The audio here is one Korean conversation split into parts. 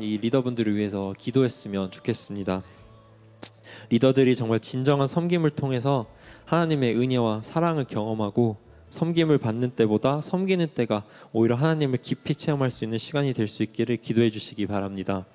이 리더분들을 위해서 기도했으면 좋겠습니다. 리더들이 정말 진정한 섬김을 통해서 하나님의 은혜와 사랑을 경험하고 섬김을 받는 때보다 섬기는 때가 오히려 하나님을 깊이 체험할 수 있는 시간이 될 수 있기를 기도해 주시기 바랍니다.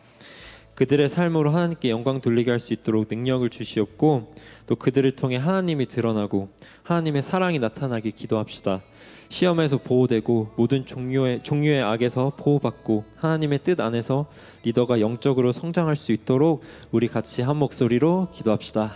그들의 삶으로 하나님께 영광 돌리게 할 수 있도록 능력을 주시옵고, 또 그들을 통해 하나님이 드러나고 하나님의 사랑이 나타나게 기도합시다. 시험에서 보호되고 모든 종류의 악에서 보호받고 하나님의 뜻 안에서 리더가 영적으로 성장할 수 있도록 우리 같이 한 목소리로 기도합시다.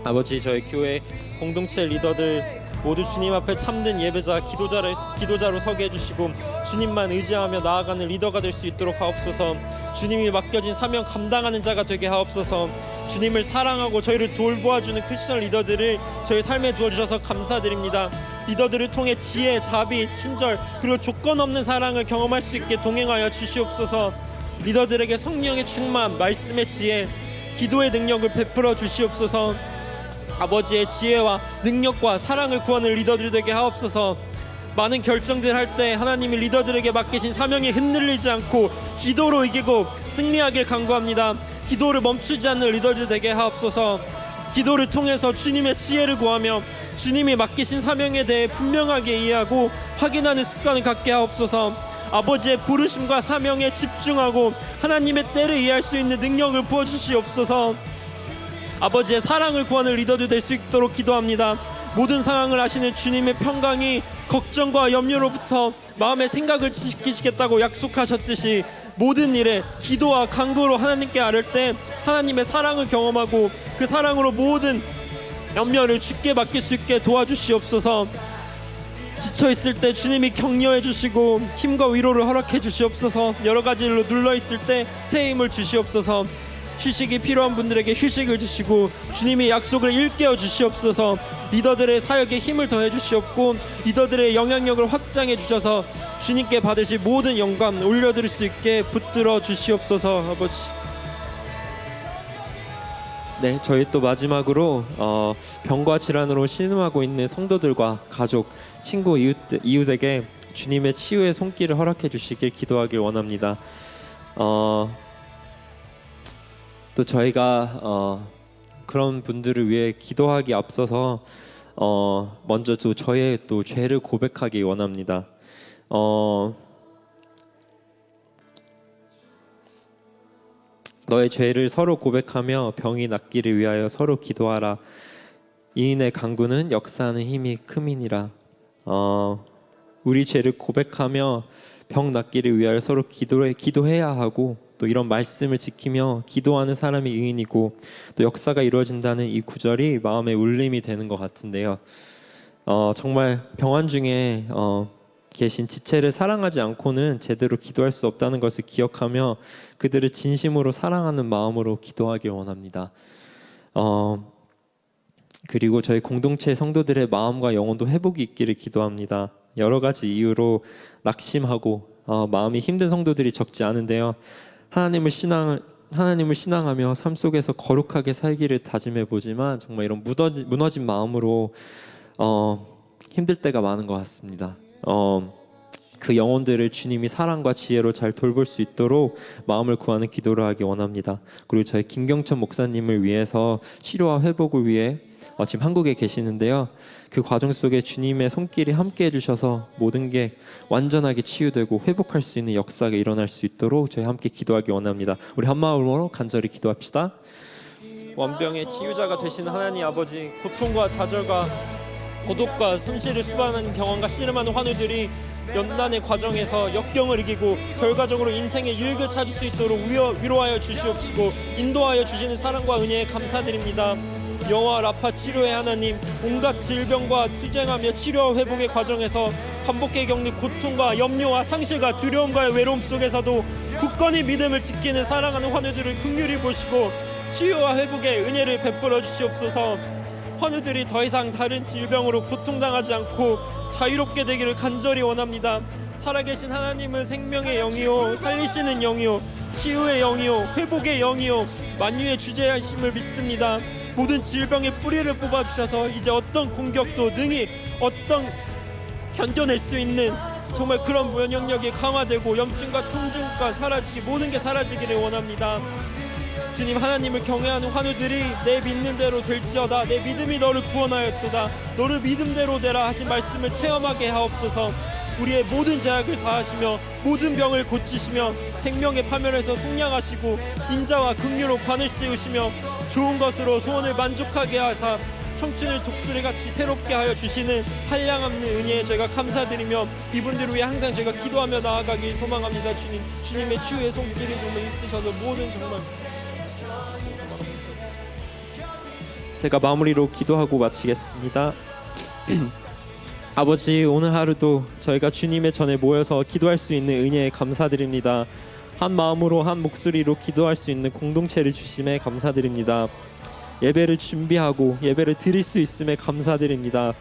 아버지, 저희 교회 공동체 리더들 모두 주님 앞에 참된 예배자, 기도자로 서게 해주시고 주님만 의지하며 나아가는 리더가 될 수 있도록 하옵소서. 주님이 맡겨진 사명 감당하는 자가 되게 하옵소서. 주님을 사랑하고 저희를 돌보아주는 크리스천 리더들을 저희 삶에 두어주셔서 감사드립니다. 리더들을 통해 지혜, 자비, 친절, 그리고 조건 없는 사랑을 경험할 수 있게 동행하여 주시옵소서. 리더들에게 성령의 충만, 말씀의 지혜, 기도의 능력을 베풀어 주시옵소서. 아버지의 지혜와 능력과 사랑을 구하는 리더들 되게 하옵소서. 많은 결정들 할 때 하나님이 리더들에게 맡기신 사명이 흔들리지 않고 기도로 이기고 승리하길 간구합니다. 기도를 멈추지 않는 리더들 되게 하옵소서. 기도를 통해서 주님의 지혜를 구하며 주님이 맡기신 사명에 대해 분명하게 이해하고 확인하는 습관을 갖게 하옵소서. 아버지의 부르심과 사명에 집중하고 하나님의 때를 이해할 수 있는 능력을 부어주시옵소서. 아버지의 사랑을 구하는 리더들 될 수 있도록 기도합니다. 모든 상황을 아시는 주님의 평강이 걱정과 염려로부터 마음의 생각을 지키시겠다고 약속하셨듯이 모든 일에 기도와 간구로 하나님께 아뢰 때 하나님의 사랑을 경험하고 그 사랑으로 모든 염려를 주께 맡길 수 있게 도와주시옵소서. 지쳐있을 때 주님이 격려해 주시고 힘과 위로를 허락해 주시옵소서. 여러 가지 일로 눌러있을 때 새 힘을 주시옵소서. 휴식이 필요한 분들에게 휴식을 주시고 주님이 약속을 일깨워 주시옵소서. 리더들의 사역에 힘을 더해 주시옵고 리더들의 영향력을 확장해 주셔서 주님께 받으실 모든 영광 올려드릴 수 있게 붙들어 주시옵소서. 아버지, 네, 저희 또 마지막으로 병과 질환으로 신음하고 있는 성도들과 가족, 친구, 이웃에게 주님의 치유의 손길을 허락해 주시길 기도하길 원합니다. 또 저희가 그런 분들을 위해 기도하기 앞서서 먼저 또 저의 또 죄를 고백하기 원합니다. 너의 죄를 서로 고백하며 병이 낫기를 위하여 서로 기도하라. 이인의 간구는 역사하는 힘이 큼이니라. 우리 죄를 고백하며 병 낫기를 위하여 서로 기도해야 하고, 또 이런 말씀을 지키며 기도하는 사람이 의인이고 또 역사가 이루어진다는 이 구절이 마음의 울림이 되는 것 같은데요. 정말 병환 중에 계신 지체를 사랑하지 않고는 제대로 기도할 수 없다는 것을 기억하며 그들을 진심으로 사랑하는 마음으로 기도하길 원합니다. 그리고 저희 공동체 성도들의 마음과 영혼도 회복이 있기를 기도합니다. 여러 가지 이유로 낙심하고 마음이 힘든 성도들이 적지 않은데요. 하나님을 신앙하며 삶 속에서 거룩하게 살기를 다짐해 보지만 정말 이런 무너진 마음으로 힘들 때가 많은 것 같습니다. 그 영혼들을 주님이 사랑과 지혜로 잘 돌볼 수 있도록 마음을 구하는 기도를 하기 원합니다. 그리고 저희 김경천 목사님을 위해서 치료와 회복을 위해 지금 한국에 계시는데요. 그 과정 속에 주님의 손길이 함께 해주셔서 모든 게 완전하게 치유되고 회복할 수 있는 역사가 일어날 수 있도록 저희 함께 기도하기 원합니다. 우리 한마음으로 간절히 기도합시다. 원병의 치유자가 되신 하나님 아버지, 고통과 좌절과 고독과 손실을 수반하는 경험과 씨름하는 환우들이 연단의 과정에서 역경을 이기고 결과적으로 인생의 유익을 찾을 수 있도록 위로하여 주시옵시고 인도하여 주시는 사랑과 은혜에 감사드립니다. 영화 라파 치료의 하나님, 온갖 질병과 투쟁하며 치료와 회복의 과정에서 반복해 겪는 고통과 염려와 상실과 두려움과의 외로움 속에서도 굳건히 믿음을 지키는 사랑하는 환우들을 긍휼히 보시고 치유와 회복의 은혜를 베풀어 주시옵소서. 환우들이 더 이상 다른 질병으로 고통당하지 않고 자유롭게 되기를 간절히 원합니다. 살아계신 하나님은 생명의 영이요 살리시는 영이요 치유의 영이요 회복의 영이요 만유의 주제하심을 믿습니다. 모든 질병의 뿌리를 뽑아주셔서 이제 어떤 공격도 능히 견뎌낼 수 있는 정말 그런 면역력이 강화되고 염증과 통증과 사라지기, 모든 게 사라지기를 원합니다. 주님, 하나님을 경외하는 환우들이 내 믿는 대로 될지어다, 내 믿음이 너를 구원하였도다, 너를 믿음대로 되라 하신 말씀을 체험하게 하옵소서. 우리의 모든 죄악을 사하시며 모든 병을 고치시며 생명의 파멸에서 속량하시고 인자와 긍휼로 관을 씌우시며 좋은 것으로 소원을 만족하게 하사 청춘을 독수리같이 새롭게 하여 주시는 한량없는 은혜에 저희가 감사드리며 이분들을 위해 항상 저희가 기도하며 나아가길 소망합니다. 주님, 주님의 치유의 손길이 정말 있으셔서 모든 정말 제가 마무리로 기도하고 마치겠습니다. 아버지, 오늘 하루도 저희가 주님의 전에 모여서 기도할 수 있는 은혜에 감사드립니다. 한 마음으로 한 목소리로 기도할 수 있는 공동체를 주심에 감사드립니다. 예배를 준비하고 예배를 드릴 수 있음에 감사드립니다.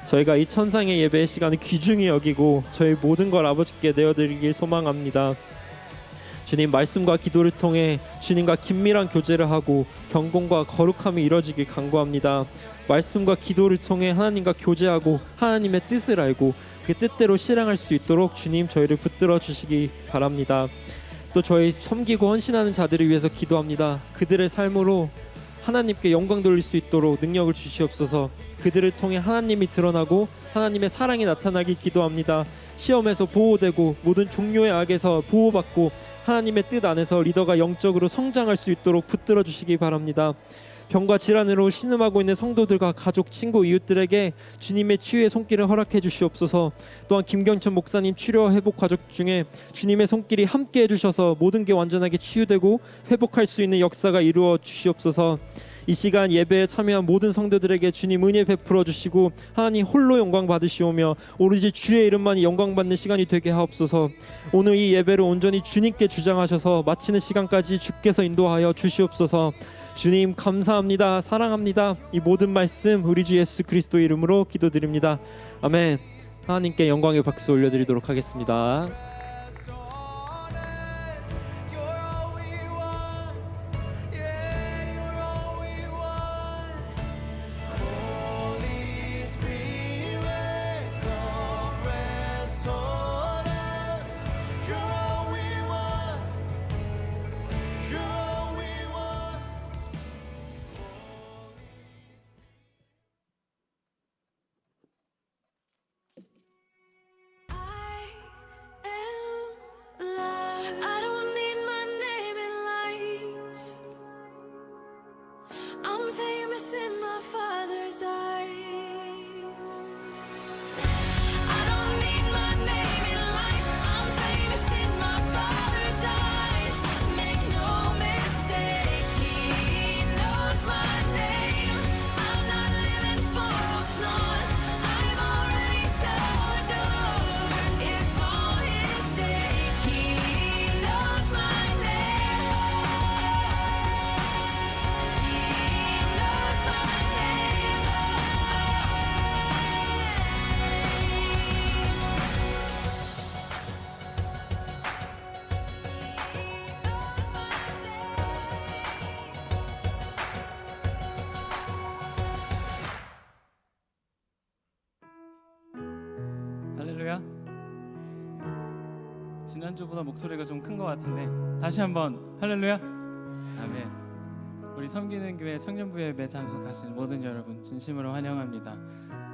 저희가 이 천상의 예배의 시간을 귀중히 여기고 저희 모든 걸 아버지께 내어드리길 소망합니다. 주님, 말씀과 기도를 통해 주님과 긴밀한 교제를 하고 경건과 거룩함이 이루어지길 간구합니다. 말씀과 기도를 통해 하나님과 교제하고 하나님의 뜻을 알고 그 뜻대로 실행할 수 있도록 주님, 저희를 붙들어 주시기 바랍니다. 또 저희 섬기고 헌신하는 자들을 위해서 기도합니다. 그들의 삶으로 하나님께 영광 돌릴 수 있도록 능력을 주시옵소서. 그들을 통해 하나님이 드러나고 하나님의 사랑이 나타나길 기도합니다. 시험에서 보호되고 모든 종류의 악에서 보호받고 하나님의 뜻 안에서 리더가 영적으로 성장할 수 있도록 붙들어 주시기 바랍니다. 병과 질환으로 신음하고 있는 성도들과 가족, 친구, 이웃들에게 주님의 치유의 손길을 허락해 주시옵소서. 또한 김경천 목사님 치료 회복 과정 중에 주님의 손길이 함께 해주셔서 모든 게 완전하게 치유되고 회복할 수 있는 역사가 이루어 주시옵소서. 이 시간 예배에 참여한 모든 성도들에게 주님 은혜 베풀어 주시고 하나님 홀로 영광 받으시오며 오로지 주의 이름만이 영광 받는 시간이 되게 하옵소서. 오늘 이 예배를 온전히 주님께 주장하셔서 마치는 시간까지 주께서 인도하여 주시옵소서. 주님, 감사합니다. 사랑합니다. 이 모든 말씀 우리 주 예수 그리스도 이름으로 기도드립니다. 아멘. 하나님께 영광의 박수 올려드리도록 하겠습니다. 할렐루야. 지난주보다 목소리가 좀 큰 것 같은데 다시 한번 할렐루야. 아멘. 우리 섬기는 교회 청년부 예배 참석하신 모든 여러분 진심으로 환영합니다.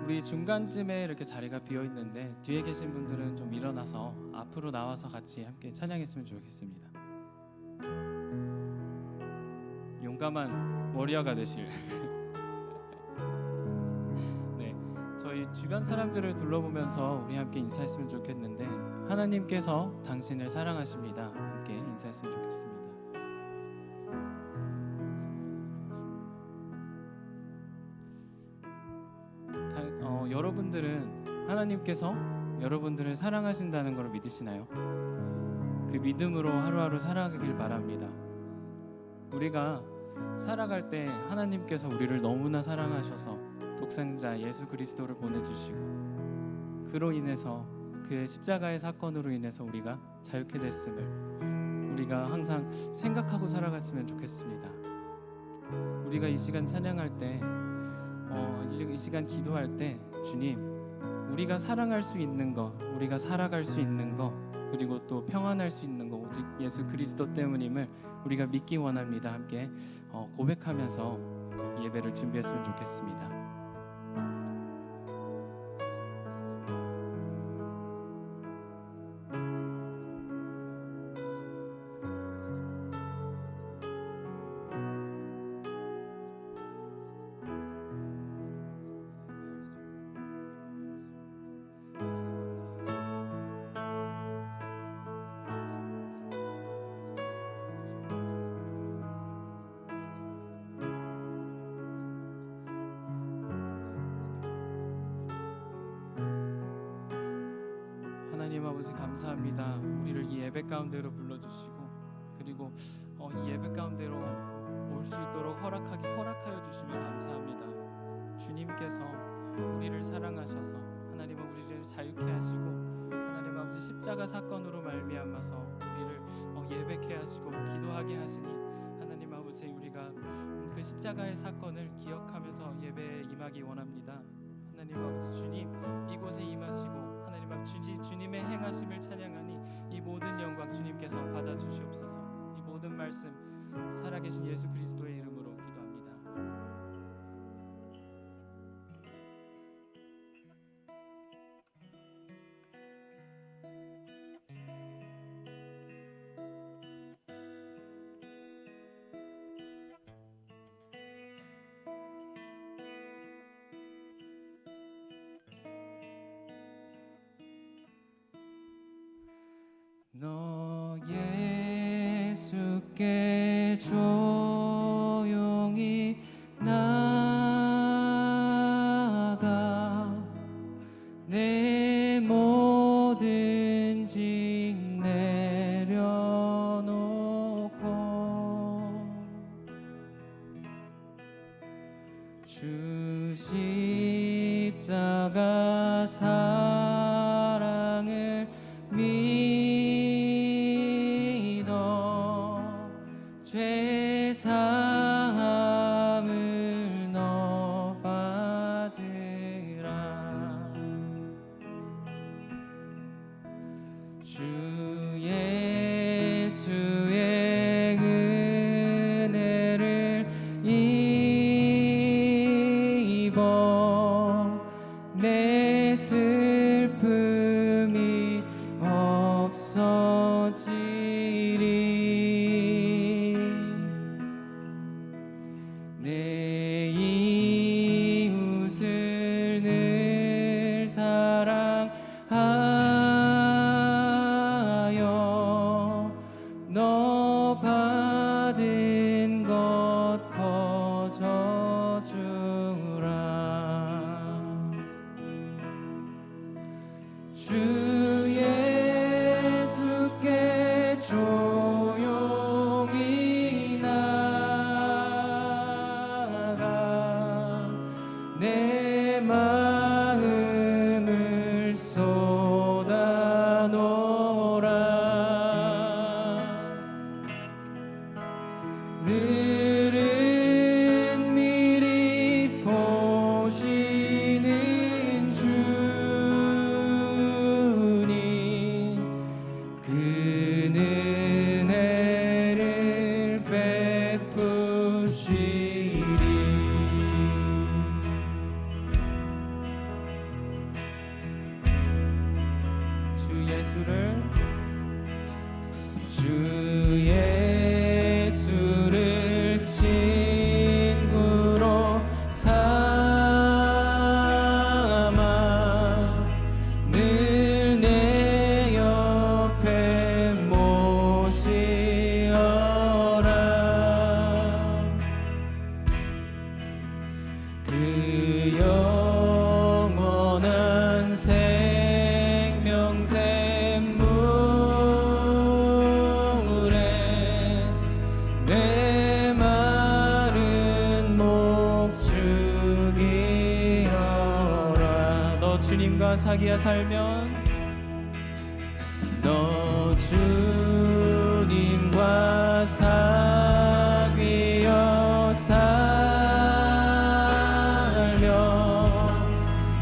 우리 중간쯤에 이렇게 자리가 비어 있는데 뒤에 계신 분들은 좀 일어나서 앞으로 나와서 같이 함께 찬양했으면 좋겠습니다. 용감한 워리어가 되실 저희 주변 사람들을 둘러보면서 우리 함께 인사했으면 좋겠는데 하나님께서 당신을 사랑하십니다. 함께 인사했으면 좋겠습니다. 여러분들은 하나님께서 여러분들을 사랑하신다는 걸 믿으시나요? 그 믿음으로 하루하루 살아가길 바랍니다. 우리가 살아갈 때 하나님께서 우리를 너무나 사랑하셔서 독생자 예수 그리스도를 보내주시고 그로 인해서 그의 십자가의 사건으로 인해서 우리가 자유케 됐음을 우리가 항상 생각하고 살아갔으면 좋겠습니다. 우리가 이 시간 찬양할 때 이 시간 기도할 때 주님 우리가 사랑할 수 있는 것, 우리가 살아갈 수 있는 것, 그리고 또 평안할 수 있는 것 오직 예수 그리스도 때문임을 우리가 믿기 원합니다. 함께 고백하면서 예배를 준비했으면 좋겠습니다. 하나님 아버지 감사합니다. 우리를 이 예배 가운데로 불러주시고 그리고 이 예배 가운데로 올 수 있도록 허락하여 주시며 감사합니다. 주님께서 우리를 사랑하셔서 하나님 우리를 자유케 하시고 하나님 아버지 십자가 사건으로 말미암아서 우리를 예배케 하시고 기도하게 하시니 하나님 아버지 우리가 그 십자가의 사건을 기억하면서 예배에 임하기 원합니다. 하나님 아버지 주님 이곳에 임하시고 주님의 행하심을 찬양하니 이 모든 영광 주님께서 받아주시옵소서. 이 모든 말씀 살아계신 예수 그리스도의 이름으로 기도합니다. 너 예수께 조용히 나아가 내 모든 짐 내려놓고 주 십자가 사랑을 죄 사함을 너 받으라. 주 예수의 은혜를 입어 내 슬픔이 없어지리. 내 이웃을 늘 사랑하여 너 받은 것 거저주라. 주 예수께 조용히 나아가 내 마음을 쏟아놓으라. 늘은 미리 보시는 주님 그는 은혜를 베푸시리. 주 예수를 친구로 삼아 늘 내 옆에 모시어라. 그 영원한 생명샘물에 내 마른 목 죽이어라. 너 주님과 사귀어 살면 너 주님과 사귀어 살면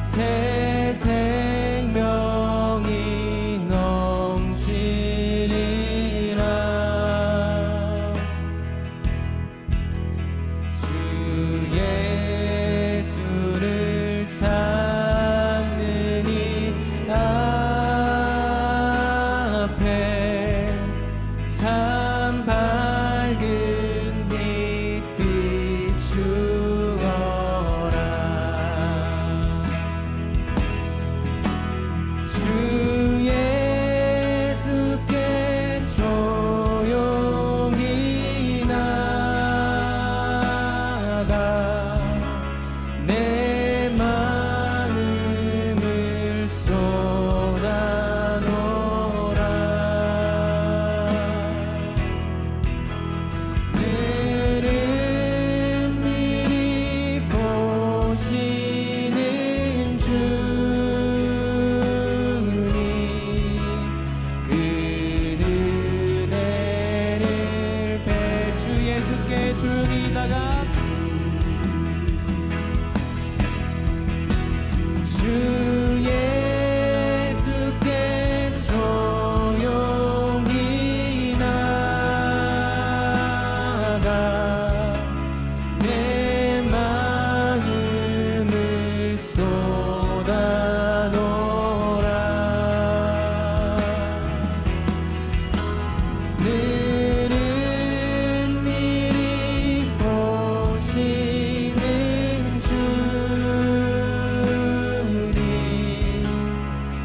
새 함께 조용히 다 같이 주 예수께 조용히 나가 내 마음을 쏟아놓으라. 늘은 미리 보시는 주님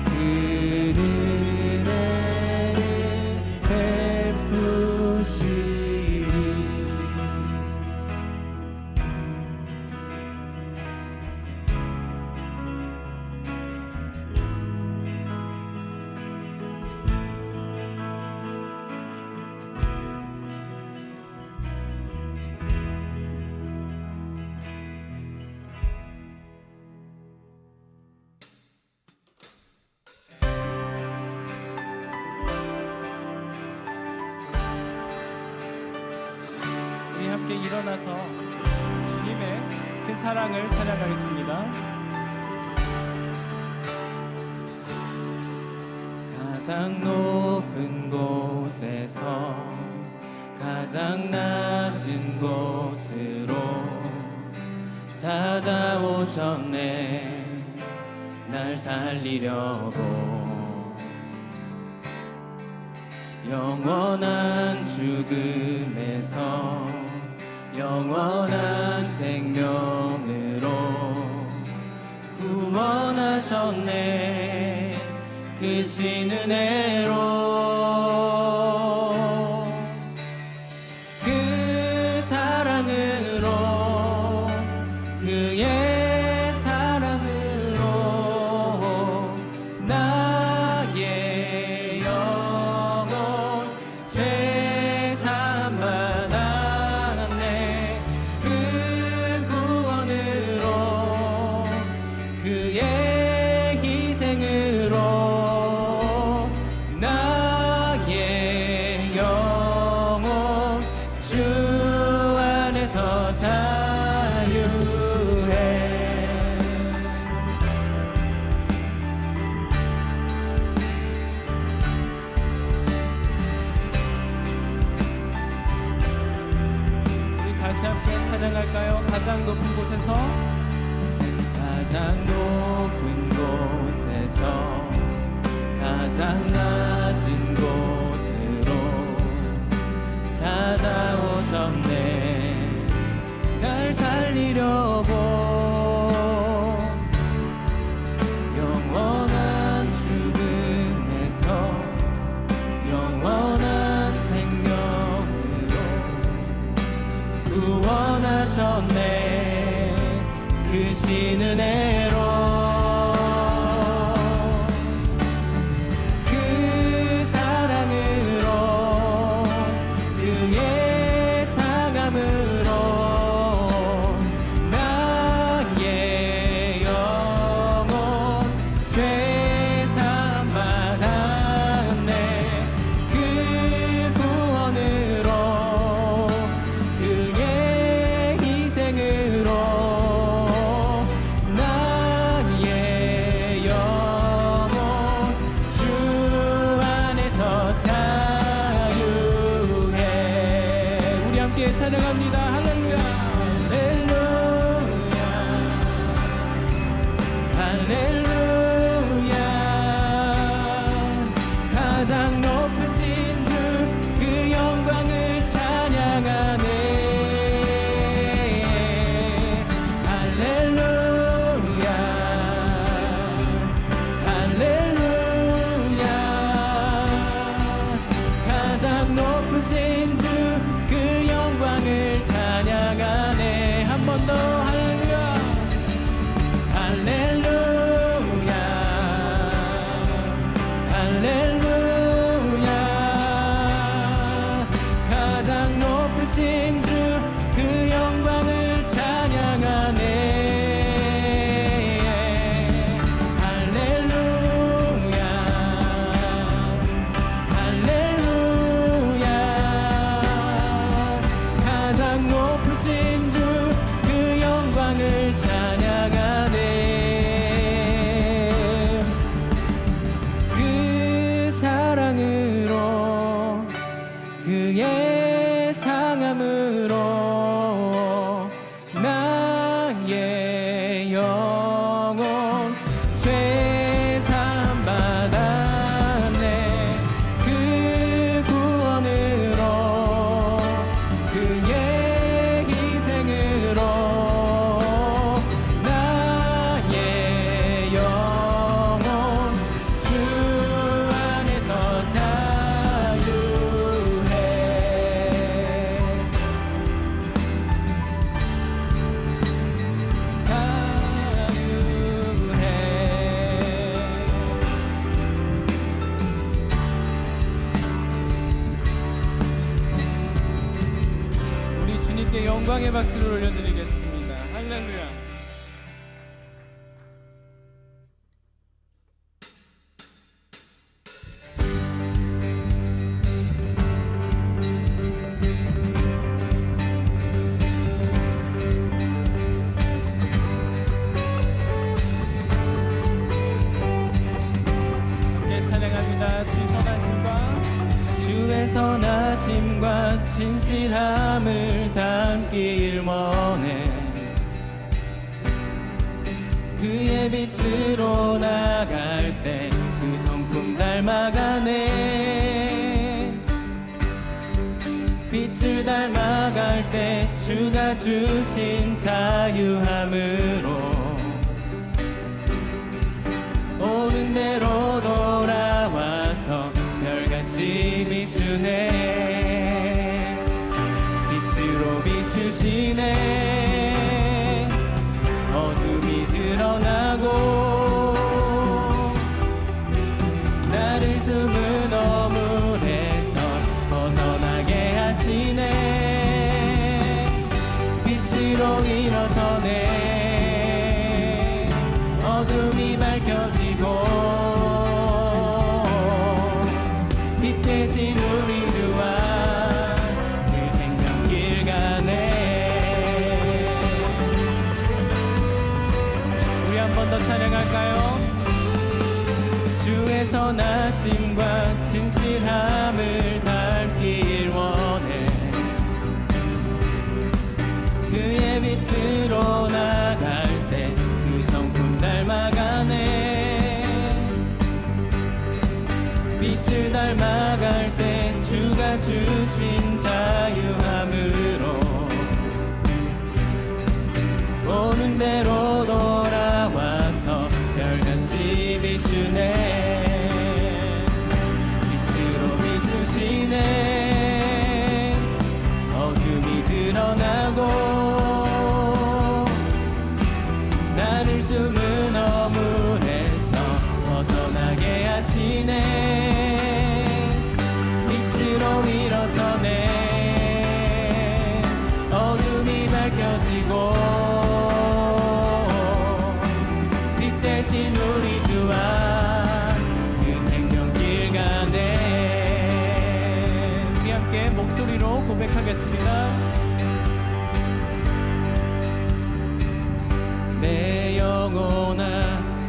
그는 은혜를 베푸시리. 우리 함께 일어나서 주님의 그 사랑을 찬양하겠습니다. 가장 높은 곳에서 가장 낮은 곳으로 찾아오셨네. 날 살리려고 영원한 죽음에서 영원한 생명으로 구원하셨네. 그 신 은혜로 그 사랑으로 그의 사랑으로 나의 영혼 죄사함 받았네. 그 구원으로 그의 희생으로 나의 영혼 주 안에서 자유해. 우리 다시 함께 찬양할까요? 가장 높은 곳에서 가장 높은 곳에서 가장 낮은 곳으로 찾아오셨네. 날 살리려고 영원한 죽음에서 영원한 생명으로 구원하셨네. 그 신 은혜로 그 사랑으로 그의 사감으로 나의 영혼 죄사함 받았네. 그 구원으로 그의 희생으로 나의 영혼 주 안에서 자유해. 우리 함께 찬양합니다. 할렐루야 할렐루야 할렐루야. 가장 높으신 주 그 영광을 찬양하네. 할렐루야 할렐루야. 가장 높으신 주 그 영광을 찬양하네. 한 번 더 할렐루야 할렐루야 할렐루야. 가장 높으신 주 그 영광을 찬양하네. 할렐루야 할렐루야. 가장 그의 상함으로 나의 영혼 죄사함 받았네. 그 구원으로 그의 희생으로 나의 영혼 주 안에서 자유해. 우리 주님께 영광의 박수를 올려드리겠습니다. 할렐루야. 함께 찬양합니다. 주 선하심과 주의 선하심과 진실함을 담길 원해. 그의 빛으로 나갈 때 그 성품 닮아가네. 빛을 닮아갈 때 주가 주신 자유함으로 옳은 대로 돌아와서 별같이 비추네. 빛으로 비추시네. 어둠이 드러나고 나를 숨은 어물에서 벗어나게 하시네. 빛으로 일어서네. 어둠이 밝혀지고 빛 대신 우리 주와 그 생명길 가네. 우리 한 번 더 찬양할까요? 주의 선하심과 진실함을 닮길 원해. 그의 빛으로 나갈 때 그 성품 닮아가네. 빛을 닮아갈 때 주가 주신 자유함으로 오는 대로 돌아와서 별같이 비추네. 빛으로 비추시네. 어둠이 드러나고 나를 숨은 어물에서 벗어나게 하시네. 빛으로 일어서네. 어둠이 밝혀지고 빛 대신 우리 주와 그 생명길 가네. 우리 함께 목소리로 고백하겠습니다. 내 영혼아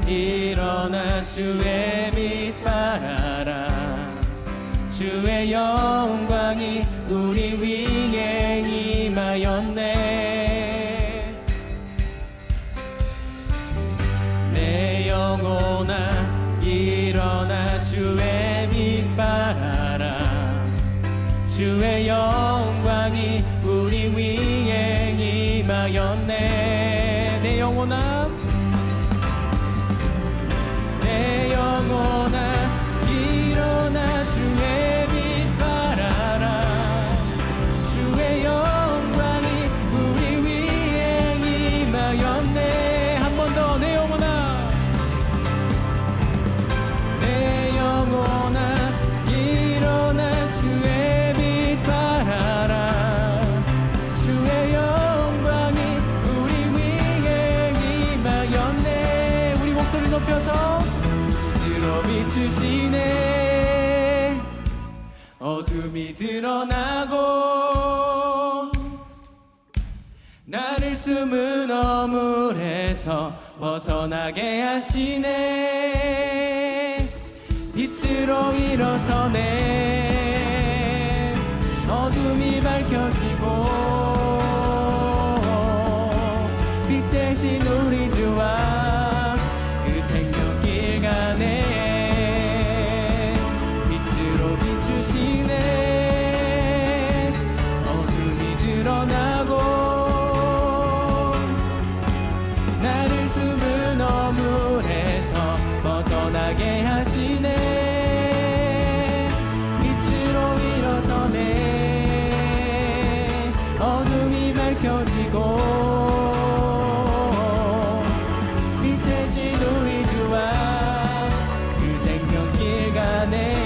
일어나 주의 빛 발하라. 주의 영광이 우리 위에 임하였네. 내 영혼아 일어나 주의 빛 발하라. 주의 영광이 우리 위에 임하였네. 내 영혼아 내 영혼아 일어나 주의 빛 발하라. 주의 영광이 우리 위에 임하였네. 한 번 더 내 영혼아 내 영혼아 일어나 주의 빛 발하라. 주의 영광이 우리 위에 임하였네. 우리 목소리 높여서 빛으로 비추시네. 어둠이 드러나고 나를 숨은 어물에서 벗어나게 하시네. 빛으로 일어서네. 어둠이 밝혀지고 빛 대신 우리 주와 그 생명길 가네 빛으로 비추시네 어둠이 드러나고 나를 숨은 어물에서 벗어나게 하시네 빛으로 일어서네 어둠이 밝혀지고 빛 대신 우리 주와 그 생명길 가네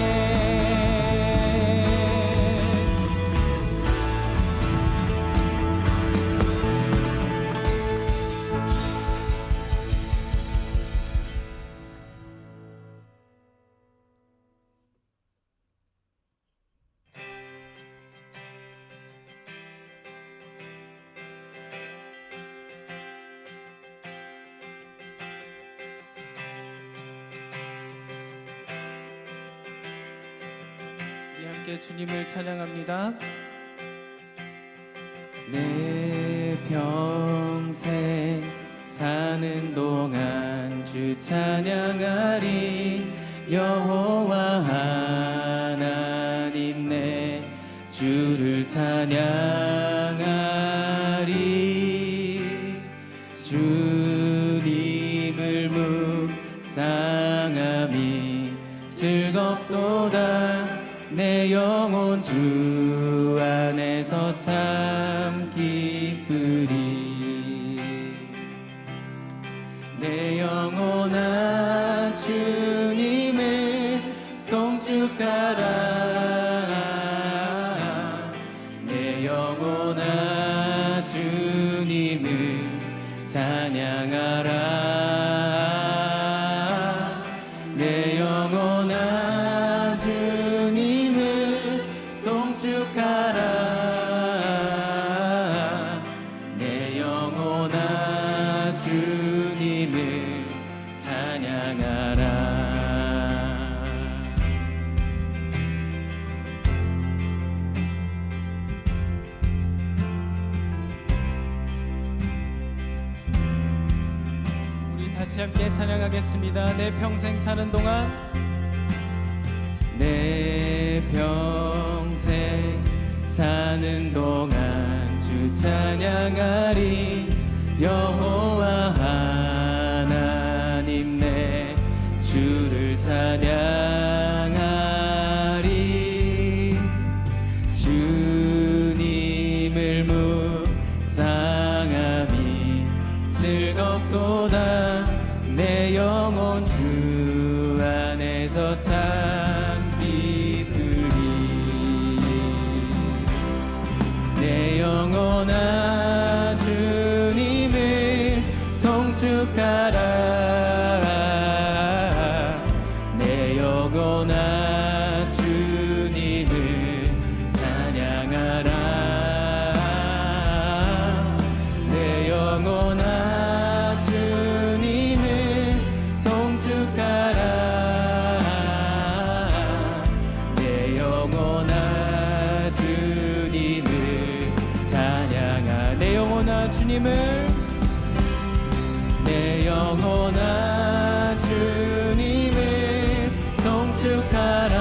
우리 함께 주님을 찬양합니다. 내 평생 사는 동안 주 찬양하리 여호와 하나님 내 주를 찬양하리 주님을 묵상함이 즐겁도다 내 영혼 주 안에서 참 기쁘리 내 영혼아 주님을 송축하라 내 영혼아 주님을 찬양하라 내 영혼아 주님을 송축하라 내 영혼아 주님을 찬양하라 우리 다시 함께 찬양하겠습니다. 내 평생 사는 동안 내 평생 사는 동안 주 찬양하리 여호와 하나님 내 주를 찬양하리 주님을 묵상함이 즐겁도다 내 영혼 주 안에서 참 기쁘리 내 영혼아 주님을 송축하라 내 영혼아 주님을 찬양하라 내 영혼아 주님을 송축하라 내 영혼아 주님을 찬양하라 내 영혼아 주님을 내 영혼아 주님을 송축하라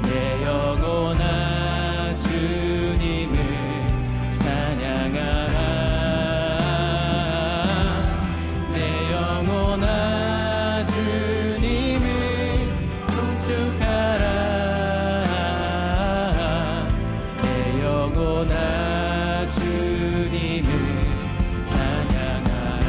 내 영혼아 주님을 찬양하라 내 영혼아 주님을 송축하라 내 영혼아 주님을 찬양하라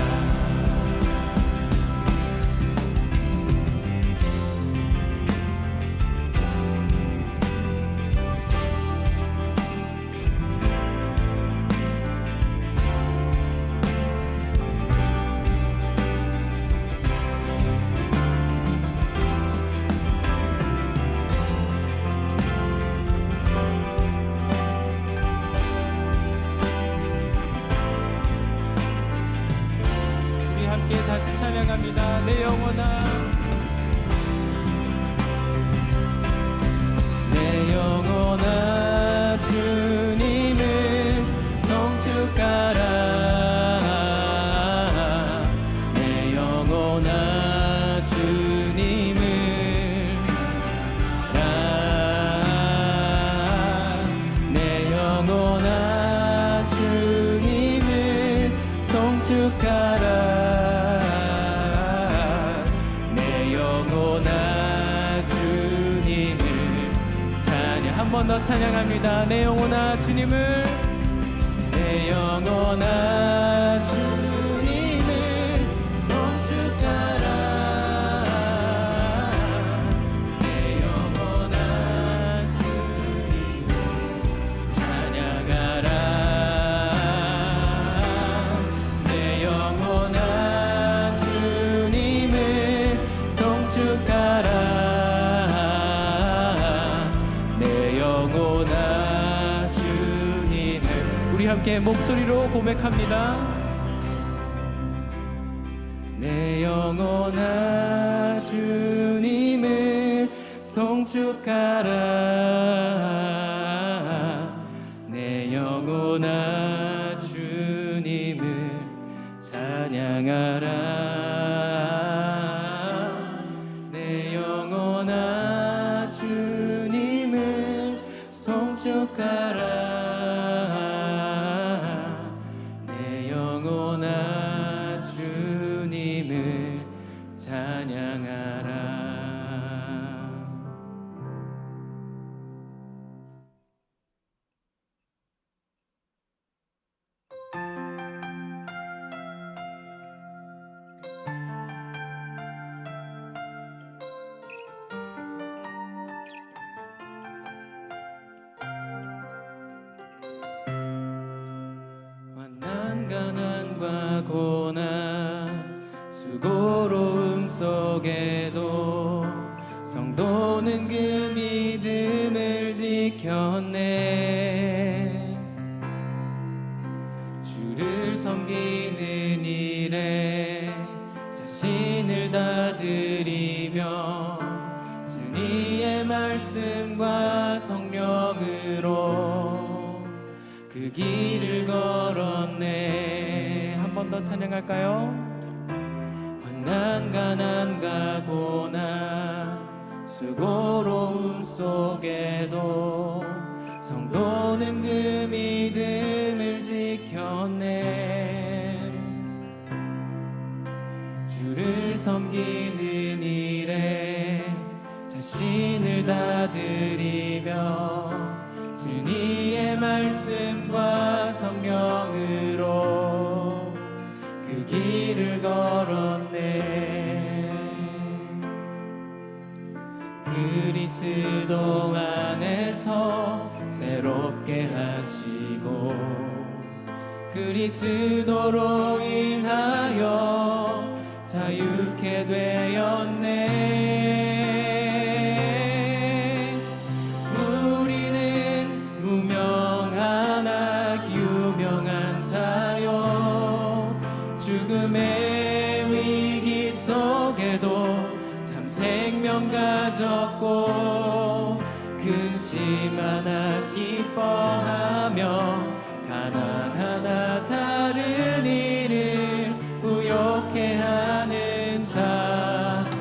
우리 함께 다시 찬양합니다. 내 영혼아 내 한 번 더 찬양합니다. 내 영혼아 주님을, 내 영혼아 주님을 송축하라. 내 영혼아 주님을 찬양하라. 내 영혼아 주님을 송축하라. 내 영혼아 주님을, 우리 함께 목소리로 고백합니다. 내 영혼아 주님을 송축하라. 내 영혼아 주님을 찬양하라. 내 영혼아 주님을 송축하라. 내 영혼아 주님을 찬양하라. 환난 가난과 고난 수고로움 속에도 성도는 그 믿음을 지켰네. 주를 섬기는 일에 자신을 다 드리며 진리의 말씀과 성령으로 그 길을 걸었네. 한 번 더 찬양할까요? 환난 가난과 고난 수고로움 속에도 성도는 그 믿음을 지켰네. 주를 섬기는 일에 자신을 다 드리며 진리의 말씀과 성령으로 그 길을 걸었네. 그리스도 안에서 새롭게 하시고 그리스도로 인하여 자유케 되었네. 유명한 자요, 죽음의 위기 속에도 참 생명 가졌고 근심 하나 기뻐하며 가난 하나 다른 이를 부욕해 하는 자로다.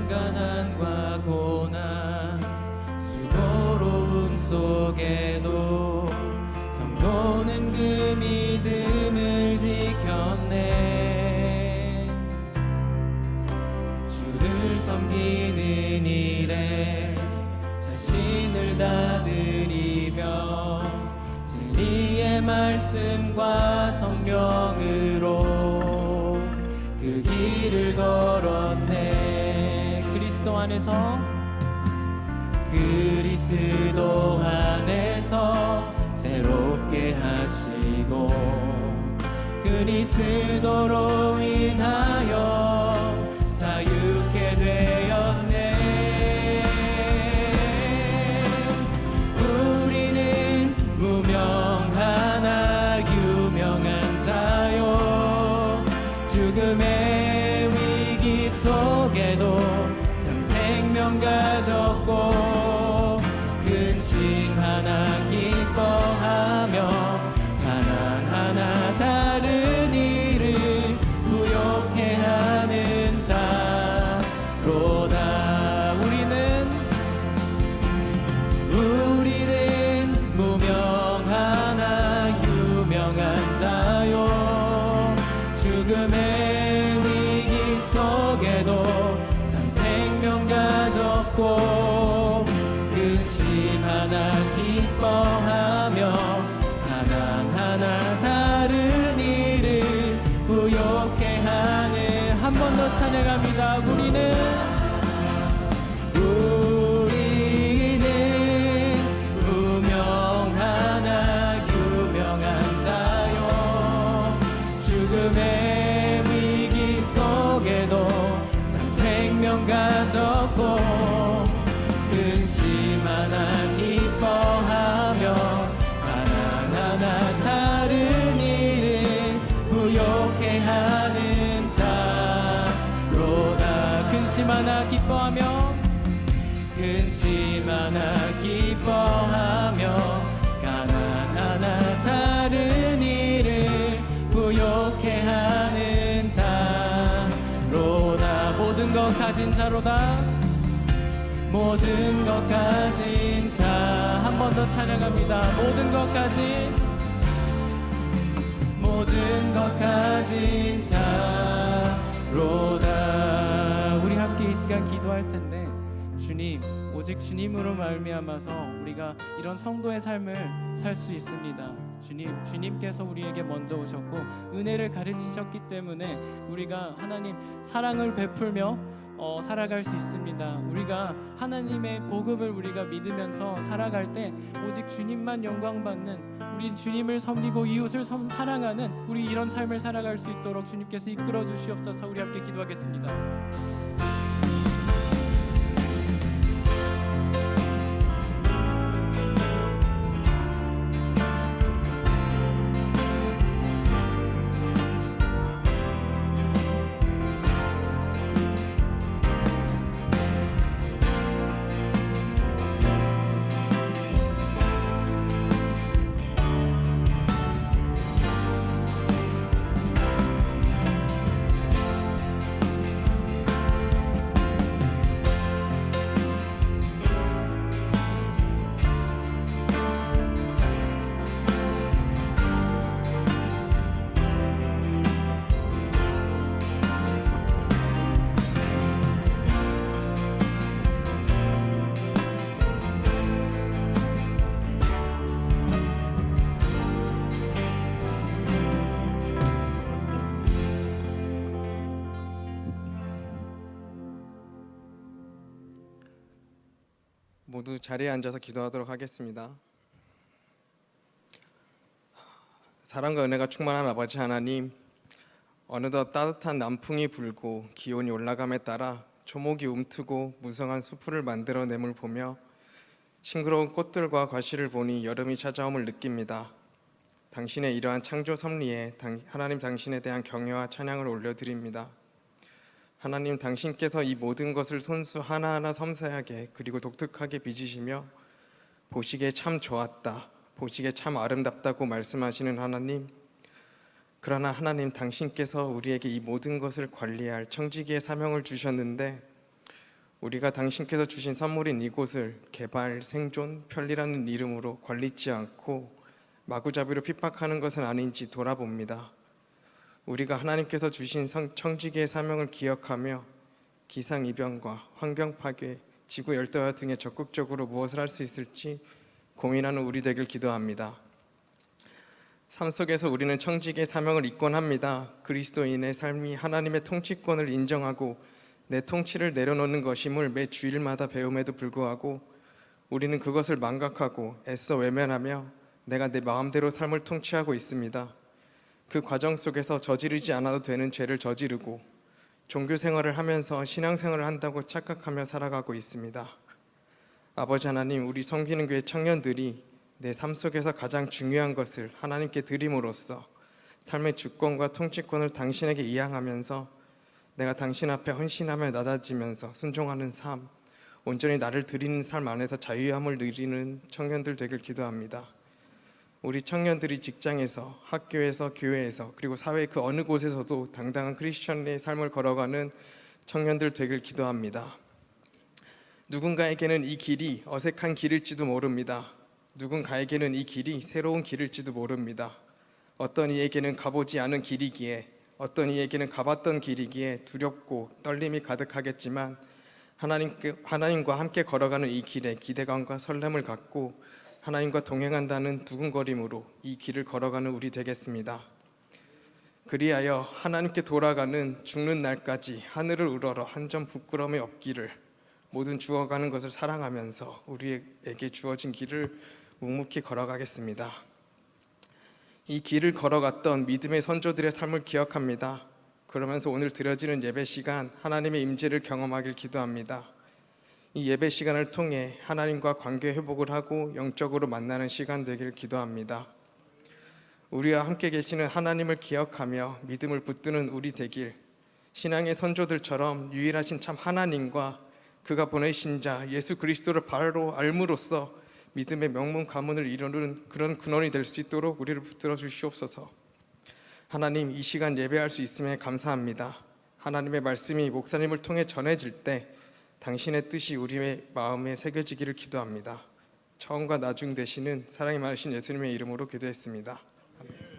가난과 고난 수고로움 속에도 성도는 그 믿음을 지켰네. 주를 섬기는 일에 자신을 다 드리며 진리의 말씀과 성령으로 그 길을 걸었네. 그리스도 안에서 새롭게 하시고 그리스도로 인하여 자유케 되었네. 우리는 무명하나 유명한 자요, 죽음의 위기 속에도 참 생명 가졌고 근심 하나 기뻐하며 가난 하나 다른 이를 부욕해 하는 자로다. 우리는 기뻐하며 하나하나 다른 일을 부욕해 하는 한 번 더 찬양합니다. 우리는 무명하나 유명한 자요 죽음의 위기 속에도 참 생명 가졌고 근심 하나 기뻐하며 하나하나 다른 일을 부욕해 하는 자로다. 근심 하나 기뻐하며 근심 하나 기뻐하며 가난하나 다른 일을 부욕해 하는 자로다. 모든 것 가진 자로다. 모든 것 가진 자 한 번 더 찬양합니다. 모든 것 가진 자로다. 우리 함께 이 시간 기도할 텐데 주님, 오직 주님으로 말미암아서 우리가 이런 성도의 삶을 살 수 있습니다. 주님께서 우리에게 먼저 오셨고 은혜를 가르치셨기 때문에 우리가 하나님 사랑을 베풀며 살아갈 수 있습니다. 우리가 하나님의 복음을 우리가 믿으면서 살아갈 때 오직 주님만 영광 받는, 우리 주님을 섬기고 이웃을 사랑하는 우리 이런 삶을 살아갈 수 있도록 주님께서 이끌어 주시옵소서. 우리 함께 기도하겠습니다. 모두 자리에 앉아서 기도하도록 하겠습니다. 사랑과 은혜가 충만한 아버지 하나님, 어느덧 따뜻한 남풍이 불고 기온이 올라감에 따라 초목이 움트고 무성한 수풀을 만들어냄을 보며 싱그러운 꽃들과 과실을 보니 여름이 찾아옴을 느낍니다. 당신의 이러한 창조 섭리에 하나님 당신에 대한 경외와 찬양을 올려드립니다. 하나님, 당신께서 이 모든 것을 손수 하나하나 섬세하게 그리고 독특하게 빚으시며 보시기에 참 좋았다, 보시기에 참 아름답다고 말씀하시는 하나님, 그러나 하나님, 당신께서 우리에게 이 모든 것을 관리할 청지기의 사명을 주셨는데 우리가 당신께서 주신 선물인 이곳을 개발, 생존, 편리라는 이름으로 관리치 않고 마구잡이로 핍박하는 것은 아닌지 돌아봅니다. 우리가 하나님께서 주신 청지기의 사명을 기억하며 기상이변과 환경 파괴, 지구 열대화 등에 적극적으로 무엇을 할 수 있을지 고민하는 우리 되길 기도합니다. 삶 속에서 우리는 청지기의 사명을 입건합니다. 그리스도인의 삶이 하나님의 통치권을 인정하고 내 통치를 내려놓는 것임을 매 주일마다 배움에도 불구하고 우리는 그것을 망각하고 애써 외면하며 내가 내 마음대로 삶을 통치하고 있습니다. 그 과정 속에서 저지르지 않아도 되는 죄를 저지르고 종교 생활을 하면서 신앙생활을 한다고 착각하며 살아가고 있습니다. 아버지 하나님, 우리 섬기는 교회 청년들이 내 삶 속에서 가장 중요한 것을 하나님께 드림으로써 삶의 주권과 통치권을 당신에게 이양하면서 내가 당신 앞에 헌신하며 낮아지면서 순종하는 삶, 온전히 나를 드리는 삶 안에서 자유함을 누리는 청년들 되길 기도합니다. 우리 청년들이 직장에서, 학교에서, 교회에서, 그리고 사회 그 어느 곳에서도 당당한 크리스천의 삶을 걸어가는 청년들 되길 기도합니다. 누군가에게는 이 길이 어색한 길일지도 모릅니다. 누군가에게는 이 길이 새로운 길일지도 모릅니다. 어떤 이에게는 가보지 않은 길이기에, 어떤 이에게는 가봤던 길이기에 두렵고 떨림이 가득하겠지만 하나님과 함께 걸어가는 이 길에 기대감과 설렘을 갖고 하나님과 동행한다는 두근거림으로 이 길을 걸어가는 우리 되겠습니다. 그리하여 하나님께 돌아가는 죽는 날까지 하늘을 우러러 한 점 부끄러움이 없기를, 모든 죽어가는 것을 사랑하면서 우리에게 주어진 길을 묵묵히 걸어가겠습니다. 이 길을 걸어갔던 믿음의 선조들의 삶을 기억합니다. 그러면서 오늘 드려지는 예배 시간 하나님의 임재를 경험하길 기도합니다. 이 예배 시간을 통해 하나님과 관계 회복을 하고 영적으로 만나는 시간 되길 기도합니다. 우리와 함께 계시는 하나님을 기억하며 믿음을 붙드는 우리 되길, 신앙의 선조들처럼 유일하신 참 하나님과 그가 보내신 자 예수 그리스도를 바로 알므로써 믿음의 명문 가문을 이루는 그런 근원이 될 수 있도록 우리를 붙들어 주시옵소서. 하나님, 이 시간 예배할 수 있음에 감사합니다. 하나님의 말씀이 목사님을 통해 전해질 때 당신의 뜻이 우리의 마음에 새겨지기를 기도합니다. 처음과 나중 되시는 사랑이 많으신 예수님의 이름으로 기도했습니다. 아멘.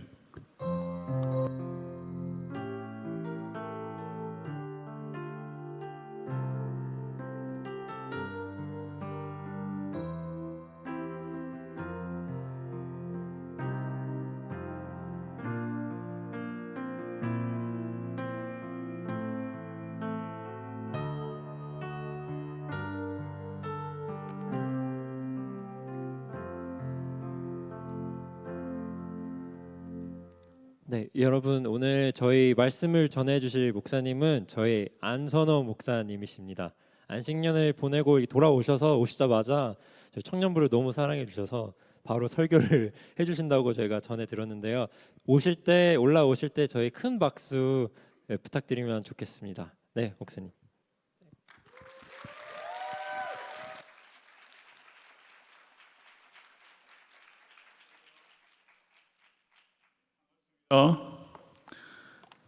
네, 여러분 오늘 저희 말씀을 전해주실 목사님은 저희 안선호 목사님이십니다. 안식년을 보내고 돌아오셔서 오시자마자 저희 청년부를 너무 사랑해 주셔서 바로 설교를 해주신다고 저희가 전해 들었는데요. 올라오실 때 저희 큰 박수 부탁드리면 좋겠습니다. 네, 목사님.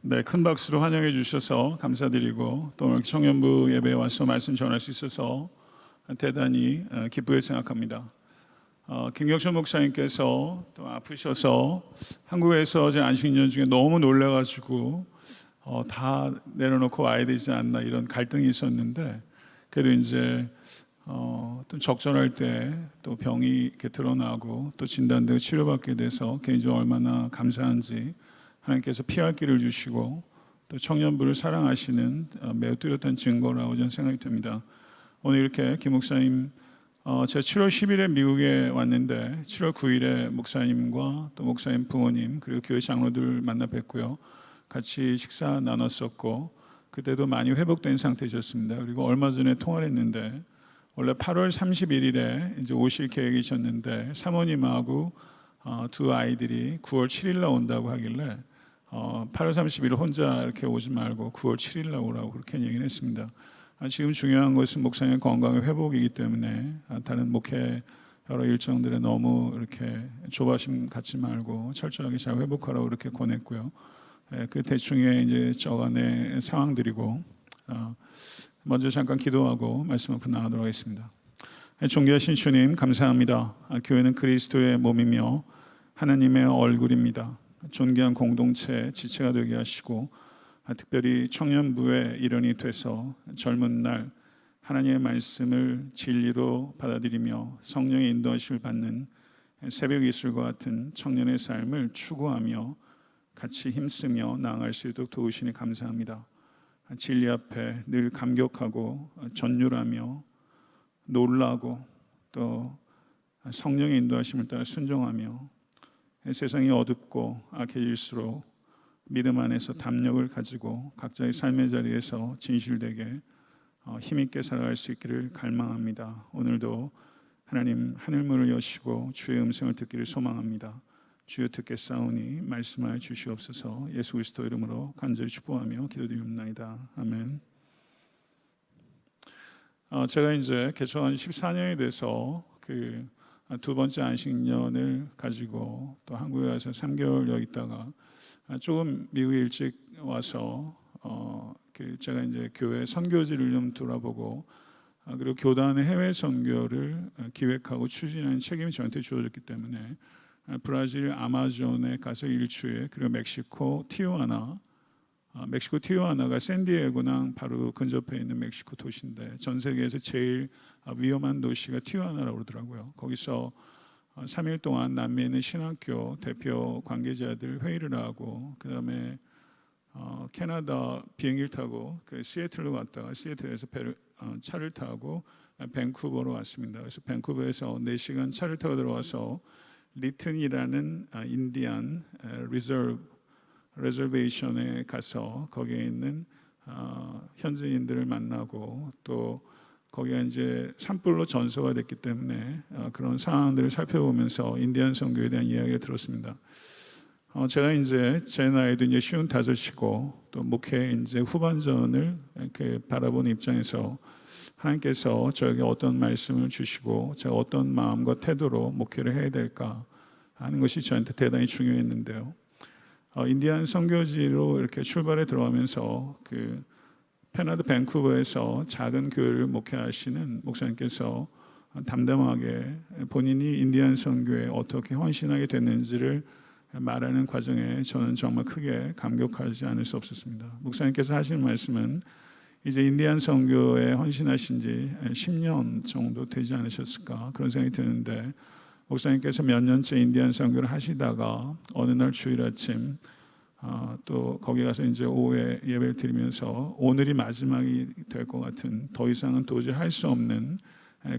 네, 큰 박수로 환영해 주셔서 감사드리고, 또 오늘 청년부 예배에 와서 말씀 전할 수 있어서 대단히 기쁘게 생각합니다. 김경철 목사님께서 또 아프셔서 한국에서 제 안식년 중에 너무 놀라가지고 다 내려놓고 와야 되지 않나 이런 갈등이 있었는데, 그래도 이제 또 적절할 때 또 병이 이렇게 드러나고 또 진단되고 치료받게 돼서 개인적으로 얼마나 감사한지, 하나님께서 피할 길을 주시고 또 청년부를 사랑하시는 매우 뚜렷한 증거라고 저는 생각이 듭니다. 오늘 이렇게 김 목사님, 제가 7월 10일에 미국에 왔는데 7월 9일에 목사님과 또 목사님 부모님 그리고 교회 장로들 만나 뵙고요, 같이 식사 나눴었고, 그때도 많이 회복된 상태셨습니다. 그리고 얼마 전에 통화를 했는데, 원래 8월 31일에 이제 오실 계획이셨는데 사모님하고 두 아이들이 9월 7일 날 온다고 하길래 8월 30일 혼자 이렇게 오지 말고 9월 7일 날 오라고 그렇게 얘기를 했습니다. 지금 중요한 것은 목사님의 건강의 회복이기 때문에 다른 목회 여러 일정들에 너무 이렇게 조바심 갖지 말고 철저하게 잘 회복하라고 이렇게 권했고요. 그 대충의 이제 저간의 상황들이고, 먼저 잠깐 기도하고 말씀 앞으로 나가도록 하겠습니다. 존귀하신 주님, 감사합니다. 교회는 그리스도의 몸이며 하나님의 얼굴입니다. 존귀한 공동체 지체가 되게 하시고, 특별히 청년부의 일원이 돼서 젊은 날 하나님의 말씀을 진리로 받아들이며 성령의 인도하심을 받는 새벽 이슬과 같은 청년의 삶을 추구하며 같이 힘쓰며 나아갈 수 있도록 도우시니 감사합니다. 진리 앞에 늘 감격하고 전율하며 놀라고 또 성령의 인도하심을 따라 순종하며 세상이 어둡고 악해질수록 믿음 안에서 담력을 가지고 각자의 삶의 자리에서 진실되게 힘있게 살아갈 수 있기를 갈망합니다. 오늘도 하나님 하늘문을 여시고 주의 음성을 듣기를 소망합니다. 주여 듣겠사오니 말씀하여 주시옵소서. 예수 그리스도 이름으로 간절히 축복하며 기도드립니다. 아멘. 제가 이제 개척한 14년이 돼서 그 두 번째 안식년을 가지고 또 한국에 와서 3개월여 있다가 조금 미국에 일찍 와서 제가 이제 교회 선교지를 좀 돌아보고, 그리고 교단의 해외 선교를 기획하고 추진하는 책임이 저한테 주어졌기 때문에 브라질 아마존에 가서 일주일, 그리고 멕시코 티juana가 샌디에고랑 바로 근접해 있는 멕시코 도시인데 전 세계에서 제일 위험한 도시가 티juana라고 그러더라고요. 거기서 3일 동안 남미에 있는 신학교 대표 관계자들 회의를 하고 그다음에 캐나다 비행기를 타고 그 시애틀로 갔다가 시애틀에서 차를 타고 밴쿠버로 왔습니다. 그래서 밴쿠버에서 4시간 차를 타고 들어와서 리튼이라는 인디안 리저베이션에 가서 거기에 있는 현지인들을 만나고 또 거기가 이제 산불로 전소가 됐기 때문에 그런 상황들을 살펴보면서 인디안 선교에 대한 이야기를 들었습니다. 제가 이제 제 나이도 이제 55이고 또 목회 이제 후반전을 이렇게 바라보는 입장에서 하나님께서 저에게 어떤 말씀을 주시고 제가 어떤 마음과 태도로 목회를 해야 될까 하는 것이 저한테 대단히 중요했는데요. 인디안 선교지로 이렇게 출발해 들어가면서 그 캐나다 밴쿠버에서 작은 교회를 목회하시는 목사님께서 담담하게 본인이 인디안 선교에 어떻게 헌신하게 됐는지를 말하는 과정에 저는 정말 크게 감격하지 않을 수 없었습니다. 목사님께서 하시는 말씀은 이제 인디안 선교에 헌신하신 지 10년 정도 되지 않으셨을까 그런 생각이 드는데 목사님께서 몇 년째 인디안 선교를 하시다가 어느 날 주일 아침 또 거기 가서 이제 오후에 예배를 드리면서 오늘이 마지막이 될 것 같은 더 이상은 도저히 할 수 없는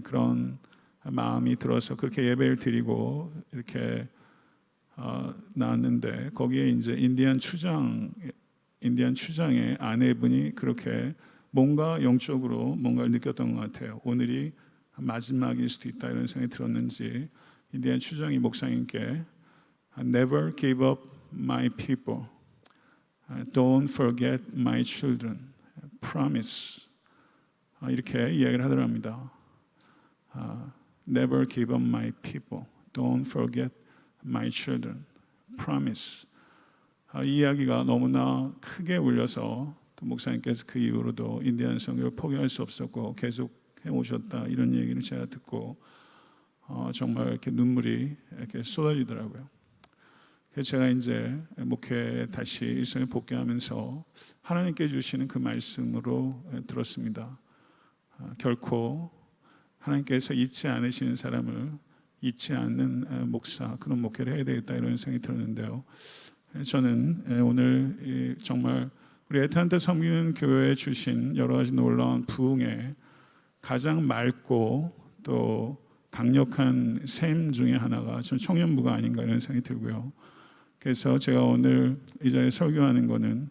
그런 마음이 들어서 그렇게 예배를 드리고 이렇게 나왔는데 거기에 이제 인디안 추장의 아내분이 그렇게 뭔가 영적으로 뭔가를 느꼈던 것 같아요. 오늘이 마지막일 수도 있다 이런 생각이 들었는지 인디안 추장이 목사님께 Never give up my people. Don't forget my children. Promise. 이렇게 이야기를 하더랍니다. Never give up my people. Don't forget my children. Promise. 이 이야기가 너무나 크게 울려서 또 목사님께서 그 이후로도 인디안 선교를 포기할 수 없었고 계속 해오셨다 이런 얘기를 제가 듣고 정말 이렇게 눈물이 이렇게 쏟아지더라고요. 그래서 제가 이제 목회에 다시 일상에 복귀하면서 하나님께 주시는 그 말씀으로 들었습니다. 결코 하나님께서 잊지 않으시는 사람을 잊지 않는 목사 그런 목회를 해야 되겠다 이런 생각이 들었는데요. 저는 오늘 정말 우리 애타한테 섬기는 교회에 주신 여러 가지 놀라운 부흥에 가장 맑고 또 강력한 셈 중에 하나가 전 청년부가 아닌가 이런 생각이 들고요. 그래서 제가 오늘 이 자리에 설교하는 거는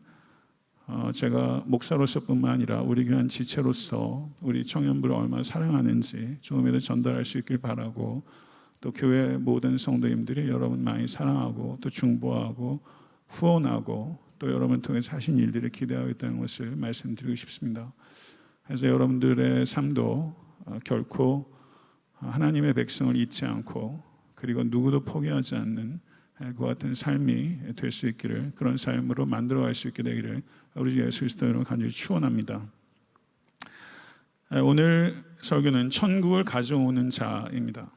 제가 목사로서뿐만 아니라 우리 교회 지체로서 우리 청년부를 얼마나 사랑하는지 조금이라도 전달할 수 있길 바라고 또 교회 모든 성도님들이 여러분 많이 사랑하고 또 중보하고 후원하고 또 여러분 통해서 하신 일들을 기대하고 있다는 것을 말씀드리고 싶습니다. 그래서 여러분들의 삶도 결코 하나님의 백성을 잊지 않고 그리고 누구도 포기하지 않는 그 같은 삶이 될 수 있기를 그런 삶으로 만들어갈 수 있게 되기를 우리 주 예수 그리스도 이름으로 간절히 축원합니다. 오늘 설교는 천국을 가져오는 자입니다.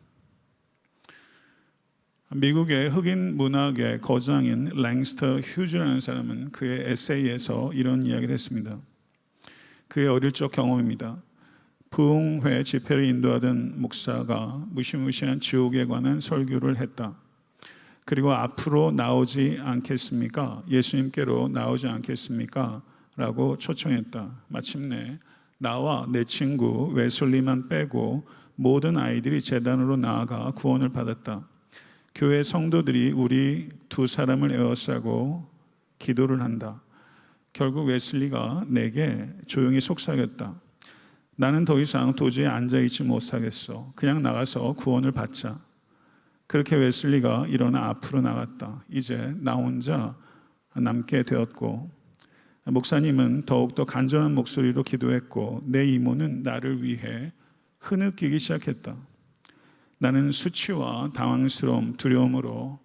미국의 흑인 문학의 거장인 랭스터 휴즈라는 사람은 그의 에세이에서 이런 이야기를 했습니다. 그의 어릴 적 경험입니다. 부흥회 집회를 인도하던 목사가 무시무시한 지옥에 관한 설교를 했다. 그리고 앞으로 나오지 않겠습니까? 예수님께로 나오지 않겠습니까? 라고 초청했다. 마침내 나와 내 친구 웨슬리만 빼고 모든 아이들이 제단으로 나아가 구원을 받았다. 교회 성도들이 우리 두 사람을 에워싸고 기도를 한다. 결국 웨슬리가 내게 조용히 속삭였다. 나는 더 이상 도저히 앉아있지 못하겠어. 그냥 나가서 구원을 받자. 그렇게 웨슬리가 일어나 앞으로 나갔다. 이제 나 혼자 남게 되었고 목사님은 더욱더 간절한 목소리로 기도했고 내 이모는 나를 위해 흐느끼기 시작했다. 나는 수치와 당황스러움, 두려움으로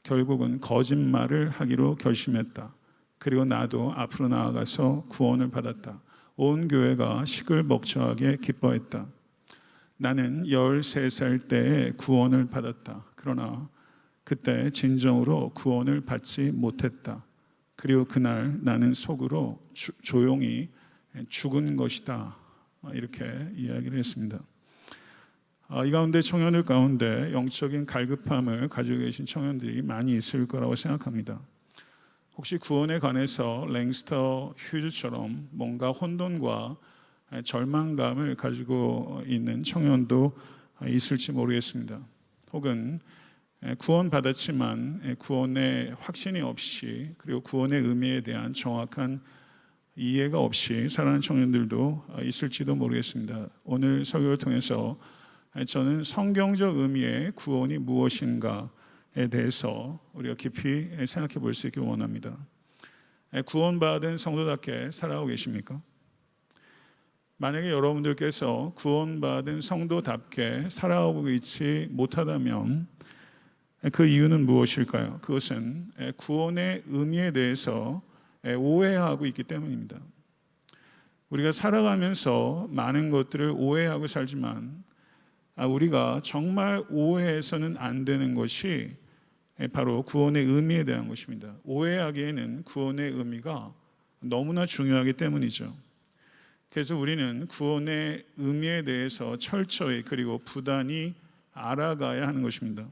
결국은 거짓말을 하기로 결심했다. 그리고 나도 앞으로 나아가서 구원을 받았다. 온 교회가 시끌벅적하게 기뻐했다. 나는 13살 때에 구원을 받았다. 그러나 그때 진정으로 구원을 받지 못했다. 그리고 그날 나는 속으로 조용히 죽은 것이다. 이렇게 이야기를 했습니다. 이 가운데 청년들 가운데 영적인 갈급함을 가지고 계신 청년들이 많이 있을 거라고 생각합니다. 혹시 구원에 관해서 랭스터 휴즈처럼 뭔가 혼돈과 절망감을 가지고 있는 청년도 있을지 모르겠습니다. 혹은 구원받았지만 구원의 확신이 없이, 그리고 구원의 의미에 대한 정확한 이해가 없이 살아가는 청년들도 있을지도 모르겠습니다. 오늘 설교를 통해서 저는 성경적 의미의 구원이 무엇인가에 대해서 우리가 깊이 생각해 볼 수 있길 원합니다. 구원받은 성도답게 살아가고 계십니까? 만약에 여러분들께서 구원받은 성도답게 살아가고 있지 못하다면 그 이유는 무엇일까요? 그것은 구원의 의미에 대해서 오해하고 있기 때문입니다. 우리가 살아가면서 많은 것들을 오해하고 살지만 우리가 정말 오해해서는 안 되는 것이 바로 구원의 의미에 대한 것입니다. 오해하기에는 구원의 의미가 너무나 중요하기 때문이죠. 그래서 우리는 구원의 의미에 대해서 철저히 그리고 부단히 알아가야 하는 것입니다.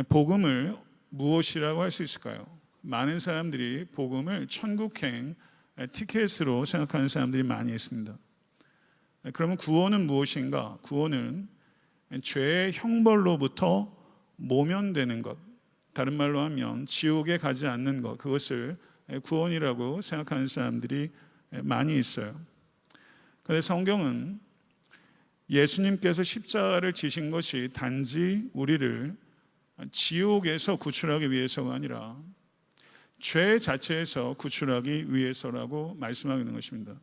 복음을 무엇이라고 할 수 있을까요? 많은 사람들이 복음을 천국행 티켓으로 생각하는 사람들이 많이 있습니다. 그러면 구원은 무엇인가? 구원은 죄의 형벌로부터 모면되는 것, 다른 말로 하면 지옥에 가지 않는 것, 그것을 구원이라고 생각하는 사람들이 많이 있어요. 그런데 성경은 예수님께서 십자가를 지신 것이 단지 우리를 지옥에서 구출하기 위해서가 아니라 죄 자체에서 구출하기 위해서라고 말씀하고 있는 것입니다.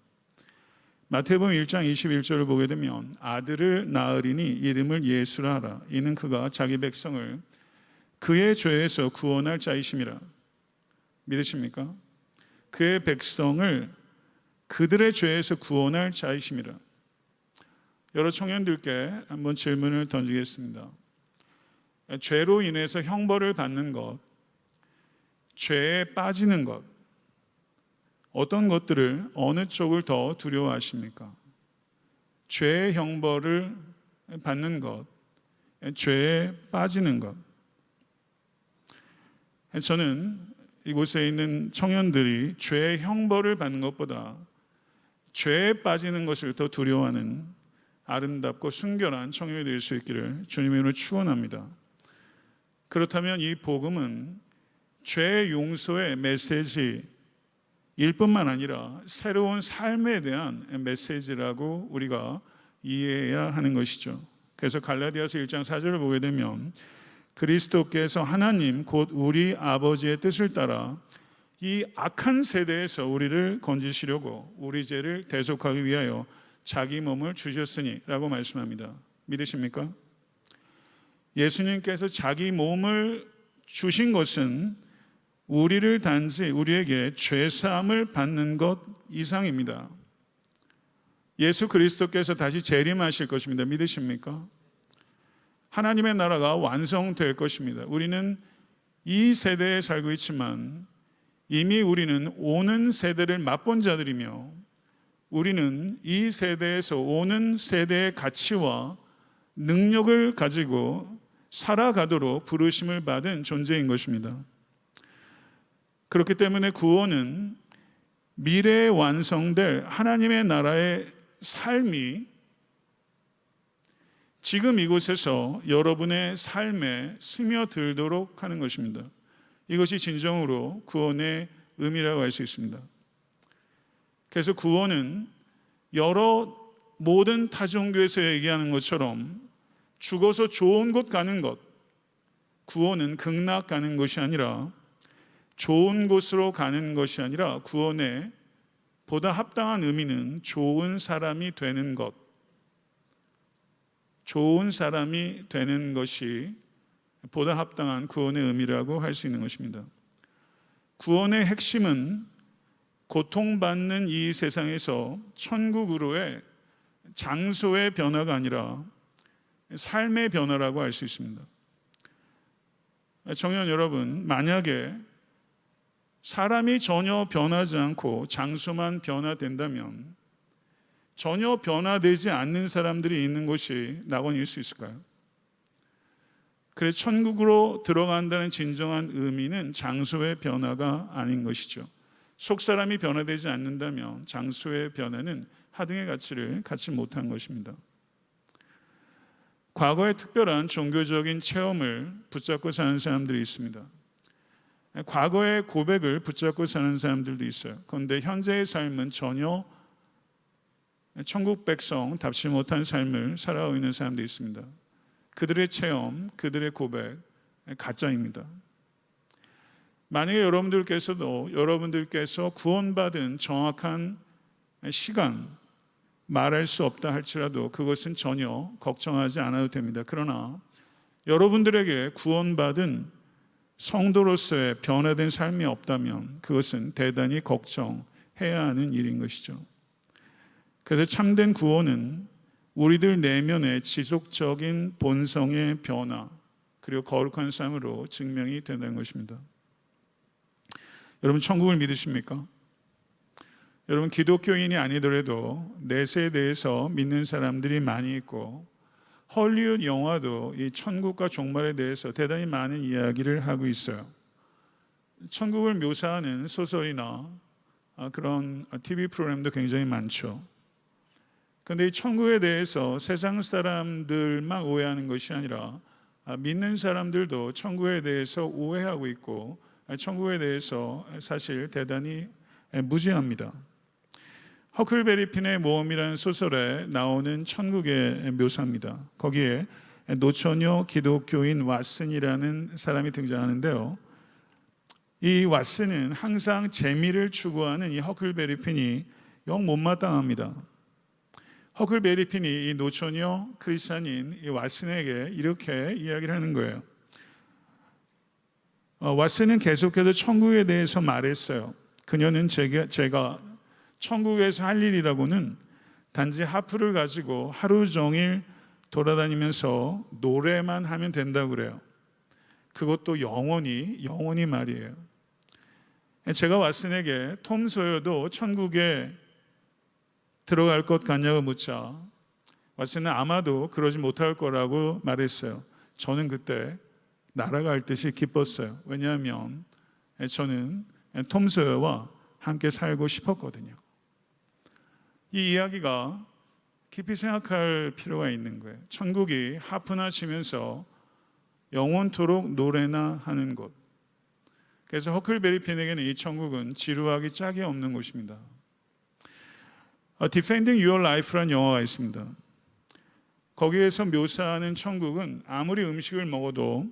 마태복음 1장 21절을 보게 되면 아들을 낳으리니 이름을 예수라 하라. 이는 그가 자기 백성을 그의 죄에서 구원할 자이심이라. 믿으십니까? 그의 백성을 그들의 죄에서 구원할 자이심이라. 여러 청년들께 한번 질문을 던지겠습니다. 죄로 인해서 형벌을 받는 것, 죄에 빠지는 것, 어떤 것들을 어느 쪽을 더 두려워하십니까? 죄의 형벌을 받는 것, 죄에 빠지는 것. 저는 이곳에 있는 청년들이 죄의 형벌을 받는 것보다 죄에 빠지는 것을 더 두려워하는 아름답고 순결한 청년이 될 수 있기를 주님의 이름으로 축원합니다. 그렇다면 이 복음은 죄 용서의 메시지일 뿐만 아니라 새로운 삶에 대한 메시지라고 우리가 이해해야 하는 것이죠. 그래서 갈라디아서 1장 4절을 보게 되면 그리스도께서 하나님 곧 우리 아버지의 뜻을 따라 이 악한 세대에서 우리를 건지시려고 우리 죄를 대속하기 위하여 자기 몸을 주셨으니 라고 말씀합니다. 믿으십니까? 예수님께서 자기 몸을 주신 것은 우리를 단지 우리에게 죄사함을 받는 것 이상입니다. 예수 그리스도께서 다시 재림하실 것입니다. 믿으십니까? 하나님의 나라가 완성될 것입니다. 우리는 이 세대에 살고 있지만 이미 우리는 오는 세대를 맛본 자들이며 우리는 이 세대에서 오는 세대의 가치와 능력을 가지고 살아가도록 부르심을 받은 존재인 것입니다. 그렇기 때문에 구원은 미래에 완성될 하나님의 나라의 삶이 지금 이곳에서 여러분의 삶에 스며들도록 하는 것입니다. 이것이 진정으로 구원의 의미라고 할 수 있습니다. 그래서 구원은 여러 모든 타종교에서 얘기하는 것처럼 죽어서 좋은 곳 가는 것, 구원은 극락 가는 것이 아니라 좋은 곳으로 가는 것이 아니라 구원의 보다 합당한 의미는 좋은 사람이 되는 것, 좋은 사람이 되는 것이 보다 합당한 구원의 의미라고 할 수 있는 것입니다. 구원의 핵심은 고통받는 이 세상에서 천국으로의 장소의 변화가 아니라 삶의 변화라고 할 수 있습니다. 청년 여러분, 만약에 사람이 전혀 변하지 않고 장소만 변화된다면 전혀 변화되지 않는 사람들이 있는 곳이 낙원일 수 있을까요? 그래서 천국으로 들어간다는 진정한 의미는 장소의 변화가 아닌 것이죠. 속사람이 변화되지 않는다면 장소의 변화는 하등의 가치를 갖지 못한 것입니다. 과거의 특별한 종교적인 체험을 붙잡고 사는 사람들이 있습니다. 과거의 고백을 붙잡고 사는 사람들도 있어요. 그런데 현재의 삶은 전혀 천국 백성답지 못한 삶을 살아가고 있는 사람도 있습니다. 그들의 체험, 그들의 고백, 가짜입니다. 만약에 여러분들께서 구원받은 정확한 시간 말할 수 없다 할지라도 그것은 전혀 걱정하지 않아도 됩니다. 그러나 여러분들에게 구원받은 성도로서의 변화된 삶이 없다면 그것은 대단히 걱정해야 하는 일인 것이죠. 그래서 참된 구원은 우리들 내면의 지속적인 본성의 변화 그리고 거룩한 삶으로 증명이 된다는 것입니다. 여러분 천국을 믿으십니까? 여러분 기독교인이 아니더라도 내세에 대해서 믿는 사람들이 많이 있고 헐리우드 영화도 이 천국과 종말에 대해서 대단히 많은 이야기를 하고 있어요. 천국을 묘사하는 소설이나 그런 TV 프로그램도 굉장히 많죠. 그런데 이 천국에 대해서 세상 사람들만 오해하는 것이 아니라 믿는 사람들도 천국에 대해서 오해하고 있고 천국에 대해서 사실 대단히 무지합니다. 허클베리 핀의 모험이라는 소설에 나오는 천국의 묘사입니다. 거기에 노처녀 기독교인 왓슨이라는 사람이 등장하는데요. 이 왓슨은 항상 재미를 추구하는 이 허클베리 핀이 영 못마땅합니다. 허클베리 핀이 이 노처녀 크리스찬인 이 왓슨에게 이렇게 이야기를 하는 거예요. 왓슨은 계속해서 천국에 대해서 말했어요. 그녀는 제가 천국에서 할 일이라고는 단지 하프를 가지고 하루 종일 돌아다니면서 노래만 하면 된다고 그래요. 그것도 영원히 말이에요. 제가 왓슨에게 톰 소여도 천국에 들어갈 것 같냐고 묻자 왓슨은 아마도 그러지 못할 거라고 말했어요. 저는 그때 날아갈 듯이 기뻤어요. 왜냐하면 저는 톰 소여와 함께 살고 싶었거든요. 이 이야기가 깊이 생각할 필요가 있는 거예요. 천국이 하프나 치면서 영원토록 노래나 하는 곳. 그래서 허클베리 핀에게는 이 천국은 지루하기 짝이 없는 곳입니다. Defending Your Life라는 영화가 있습니다. 거기에서 묘사하는 천국은 아무리 음식을 먹어도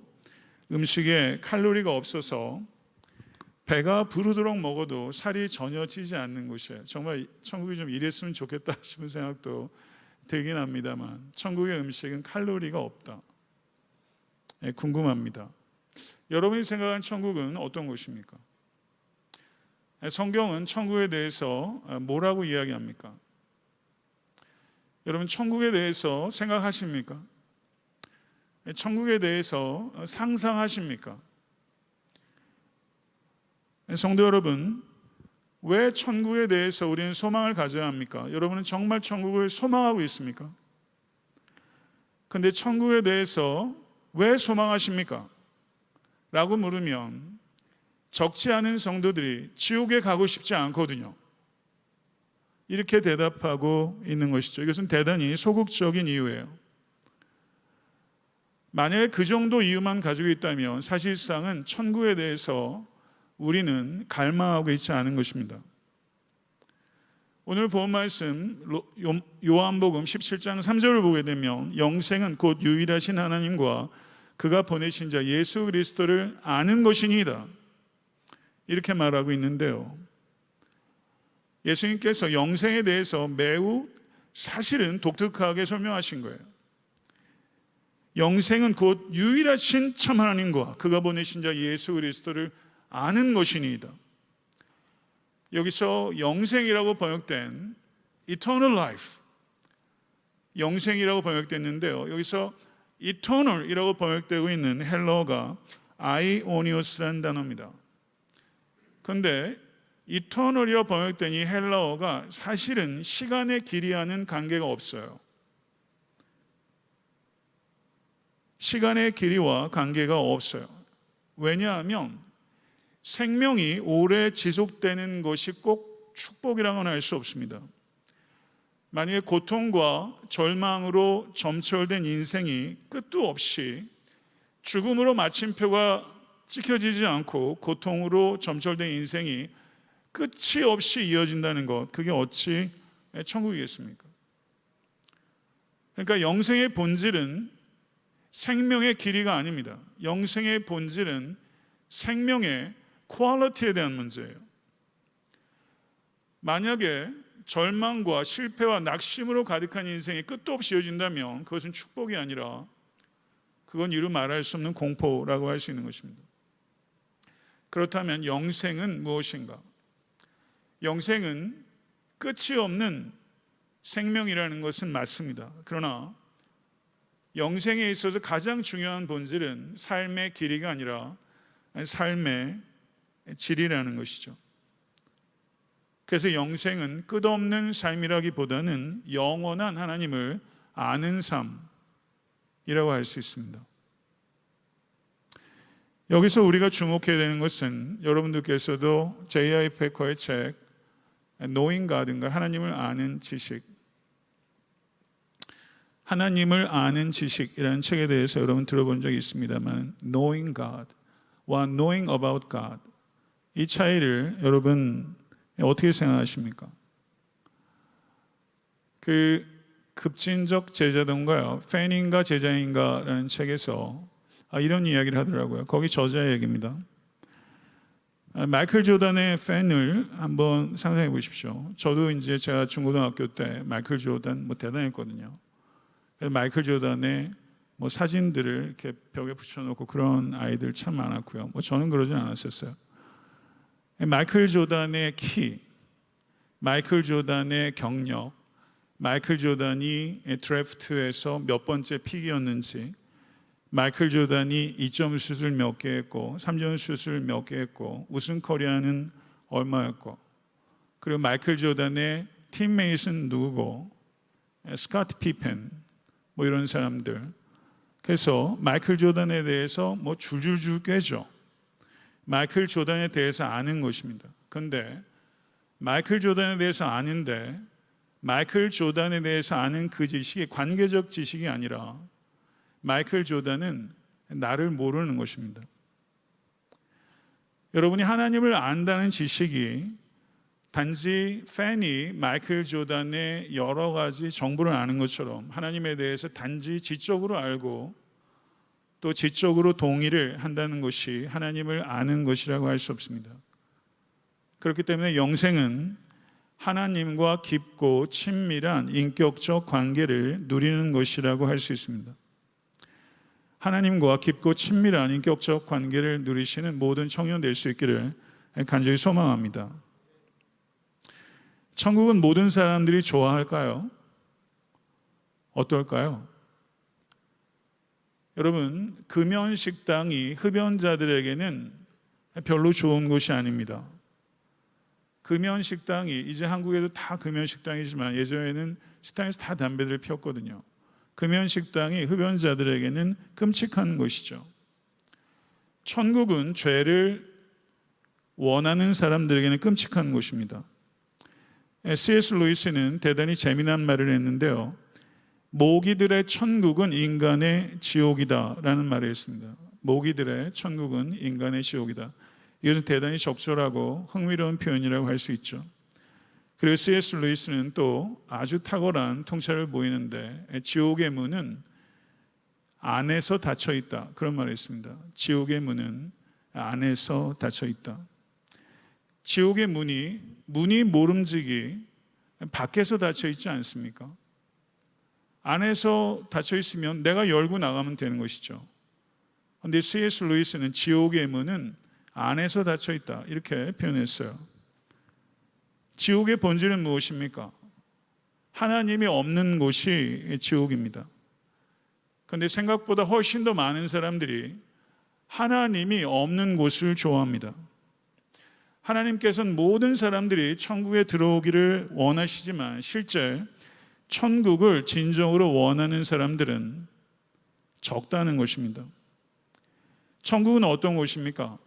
음식에 칼로리가 없어서 배가 부르도록 먹어도 살이 전혀 찌지 않는 곳이에요. 정말 천국이 좀 이랬으면 좋겠다 싶은 생각도 들긴 합니다만 천국의 음식은 칼로리가 없다. 궁금합니다. 여러분이 생각한 천국은 어떤 곳입니까? 성경은 천국에 대해서 뭐라고 이야기합니까? 여러분 천국에 대해서 생각하십니까? 천국에 대해서 상상하십니까? 성도 여러분, 왜 천국에 대해서 우리는 소망을 가져야 합니까? 여러분은 정말 천국을 소망하고 있습니까? 근데 천국에 대해서 왜 소망하십니까? 라고 물으면 적지 않은 성도들이 지옥에 가고 싶지 않거든요. 이렇게 대답하고 있는 것이죠. 이것은 대단히 소극적인 이유예요. 만약에 그 정도 이유만 가지고 있다면 사실상은 천국에 대해서 우리는 갈망하고 있지 않은 것입니다. 오늘 본 말씀 요한복음 17장 3절을 보게 되면 영생은 곧 유일하신 하나님과 그가 보내신 자 예수 그리스도를 아는 것이니이다. 이렇게 말하고 있는데요. 예수님께서 영생에 대해서 매우 사실은 독특하게 설명하신 거예요. 영생은 곧 유일하신 참 하나님과 그가 보내신 자 예수 그리스도를 아는 것이니이다. 여기서 영생이라고 번역된 eternal life, 영생이라고 번역됐는데요. 여기서 eternal이라고 번역되고 있는 헬러가 아이오니오스라는 단어입니다. 그런데 이터널이라 번역된 이 헬라어가 사실은 시간의 길이와는 관계가 없어요. 시간의 길이와 관계가 없어요. 왜냐하면 생명이 오래 지속되는 것이 꼭 축복이라고는 할 수 없습니다. 만약에 고통과 절망으로 점철된 인생이 끝도 없이 죽음으로 마침표가 찍혀지지 않고 고통으로 점철된 인생이 끝이 없이 이어진다는 것, 그게 어찌 천국이겠습니까? 그러니까 영생의 본질은 생명의 길이가 아닙니다. 영생의 본질은 생명의 퀄리티에 대한 문제예요. 만약에 절망과 실패와 낙심으로 가득한 인생이 끝도 없이 이어진다면 그것은 축복이 아니라 그건 이루 말할 수 없는 공포라고 할 수 있는 것입니다. 그렇다면 영생은 무엇인가? 영생은 끝이 없는 생명이라는 것은 맞습니다. 그러나 영생에 있어서 가장 중요한 본질은 삶의 길이가 아니라 삶의 질이라는 것이죠. 그래서 영생은 끝없는 삶이라기보다는 영원한 하나님을 아는 삶이라고 할 수 있습니다. 여기서 우리가 주목해야 되는 것은 여러분들께서도 J.I. 패커의 책 Knowing God인가, 하나님을 아는 지식, 하나님을 아는 지식이라는 책에 대해서 여러분 들어본 적이 있습니다만 Knowing God와 Knowing About God, 이 차이를 여러분 어떻게 생각하십니까? 그 급진적 제자던가요, 팬인가 제자인가라는 책에서 이런 이야기를 하더라고요. 거기 저자의 얘기입니다. 마이클 조던의 팬을 한번 상상해 보십시오. 저도 이제 제가 중고등학교 때 마이클 조던 대단했거든요. 그래서 마이클 조던의 사진들을 이렇게 벽에 붙여놓고 그런 아이들 참 많았고요. 저는 그러진 않았었어요. 마이클 조던의 키, 마이클 조던의 경력, 마이클 조던이 드래프트에서 몇 번째 픽이었는지, 마이클 조던이 2점 슛을 몇 개 했고 3점 슛을 몇 개 했고 우승 커리어는 얼마였고, 그리고 마이클 조던의 팀메이트는 누구고, 스카트 피펜 이런 사람들. 그래서 마이클 조던에 대해서 줄줄줄 꿰죠. 마이클 조던에 대해서 아는 것입니다. 그런데 마이클 조던에 대해서 아는데 마이클 조던에 대해서 아는 그 지식이 관계적 지식이 아니라 마이클 조던은 나를 모르는 것입니다. 여러분이 하나님을 안다는 지식이 단지 팬이 마이클 조던의 여러 가지 정보를 아는 것처럼 하나님에 대해서 단지 지적으로 알고 또 지적으로 동의를 한다는 것이 하나님을 아는 것이라고 할 수 없습니다. 그렇기 때문에 영생은 하나님과 깊고 친밀한 인격적 관계를 누리는 것이라고 할 수 있습니다. 하나님과 깊고 친밀한 인격적 관계를 누리시는 모든 청년 될 수 있기를 간절히 소망합니다. 천국은 모든 사람들이 좋아할까요? 어떨까요? 여러분, 금연식당이 흡연자들에게는 별로 좋은 곳이 아닙니다. 금연식당이 이제 한국에도 다 금연식당이지만 예전에는 식당에서 다 담배를 피웠거든요. 금연식당이 흡연자들에게는 끔찍한 곳이죠. 천국은 죄를 원하는 사람들에게는 끔찍한 곳입니다. C.S. 루이스는 대단히 재미난 말을 했는데요. 모기들의 천국은 인간의 지옥이다라는 말을 했습니다. 모기들의 천국은 인간의 지옥이다. 이것은 대단히 적절하고 흥미로운 표현이라고 할 수 있죠. 그리고 C.S. 루이스는 또 아주 탁월한 통찰을 보이는데 지옥의 문은 안에서 닫혀 있다, 그런 말을 했습니다. 지옥의 문은 안에서 닫혀 있다. 지옥의 문이 모름지기 밖에서 닫혀 있지 않습니까? 안에서 닫혀 있으면 내가 열고 나가면 되는 것이죠. 그런데 C.S. 루이스는 지옥의 문은 안에서 닫혀 있다, 이렇게 표현했어요. 지옥의 본질은 무엇입니까? 하나님이 없는 곳이 지옥입니다. 그런데 생각보다 훨씬 더 많은 사람들이 하나님이 없는 곳을 좋아합니다. 하나님께서는 모든 사람들이 천국에 들어오기를 원하시지만 실제 천국을 진정으로 원하는 사람들은 적다는 것입니다. 천국은 어떤 곳입니까?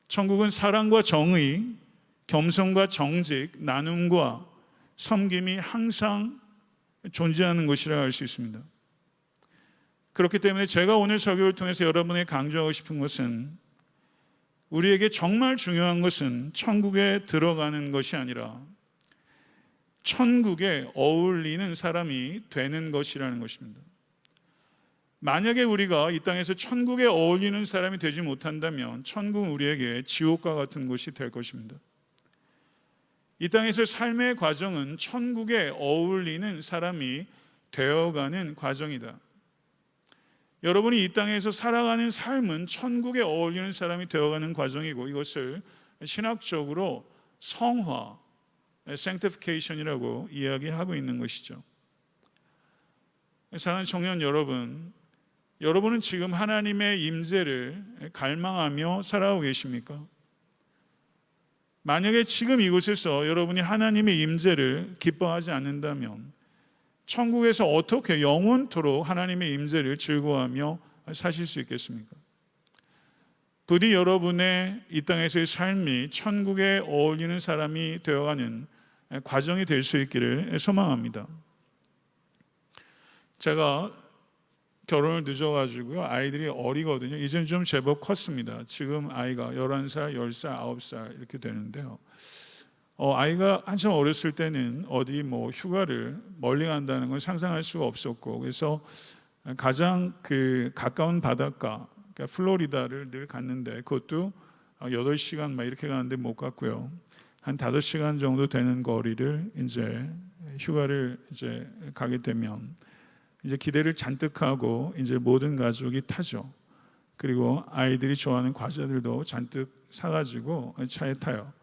천국은 사랑과 정의, 겸손과 정직, 나눔과 섬김이 항상 존재하는 곳이라 할 수 있습니다. 그렇기 때문에 제가 오늘 설교를 통해서 여러분에게 강조하고 싶은 것은 우리에게 정말 중요한 것은 천국에 들어가는 것이 아니라 천국에 어울리는 사람이 되는 것이라는 것입니다. 만약에 우리가 이 땅에서 천국에 어울리는 사람이 되지 못한다면 천국은 우리에게 지옥과 같은 곳이 될 것입니다. 이 땅에서 삶의 과정은 천국에 어울리는 사람이 되어가는 과정이다. 여러분이 이 땅에서 살아가는 삶은 천국에 어울리는 사람이 되어가는 과정이고 이것을 신학적으로 성화, sanctification이라고 이야기하고 있는 것이죠. 사랑하는 청년 여러분, 여러분은 지금 하나님의 임재를 갈망하며 살아가고 계십니까? 만약에 지금 이곳에서 여러분이 하나님의 임재를 기뻐하지 않는다면 천국에서 어떻게 영원토록 하나님의 임재를 즐거워하며 사실 수 있겠습니까? 부디 여러분의 이 땅에서의 삶이 천국에 어울리는 사람이 되어가는 과정이 될 수 있기를 소망합니다. 제가 결혼을 늦어가지고요, 아이들이 어리거든요. 이제는 좀 제법 컸습니다. 지금 아이가 11살, 10살, 9살 이렇게 되는데요. 아이가 한참 어렸을 때는 어디 휴가를 멀리 간다는 건 상상할 수가 없었고, 그래서 가장 가까운 바닷가, 그러니까 플로리다를 늘 갔는데 그것도 8시간 막 이렇게 가는데 못 갔고요. 한 5시간 정도 되는 거리를 이제 휴가를 이제 가게 되면 이제 기대를 잔뜩 하고 이제 모든 가족이 타죠. 그리고 아이들이 좋아하는 과자들도 잔뜩 사가지고 차에 타요.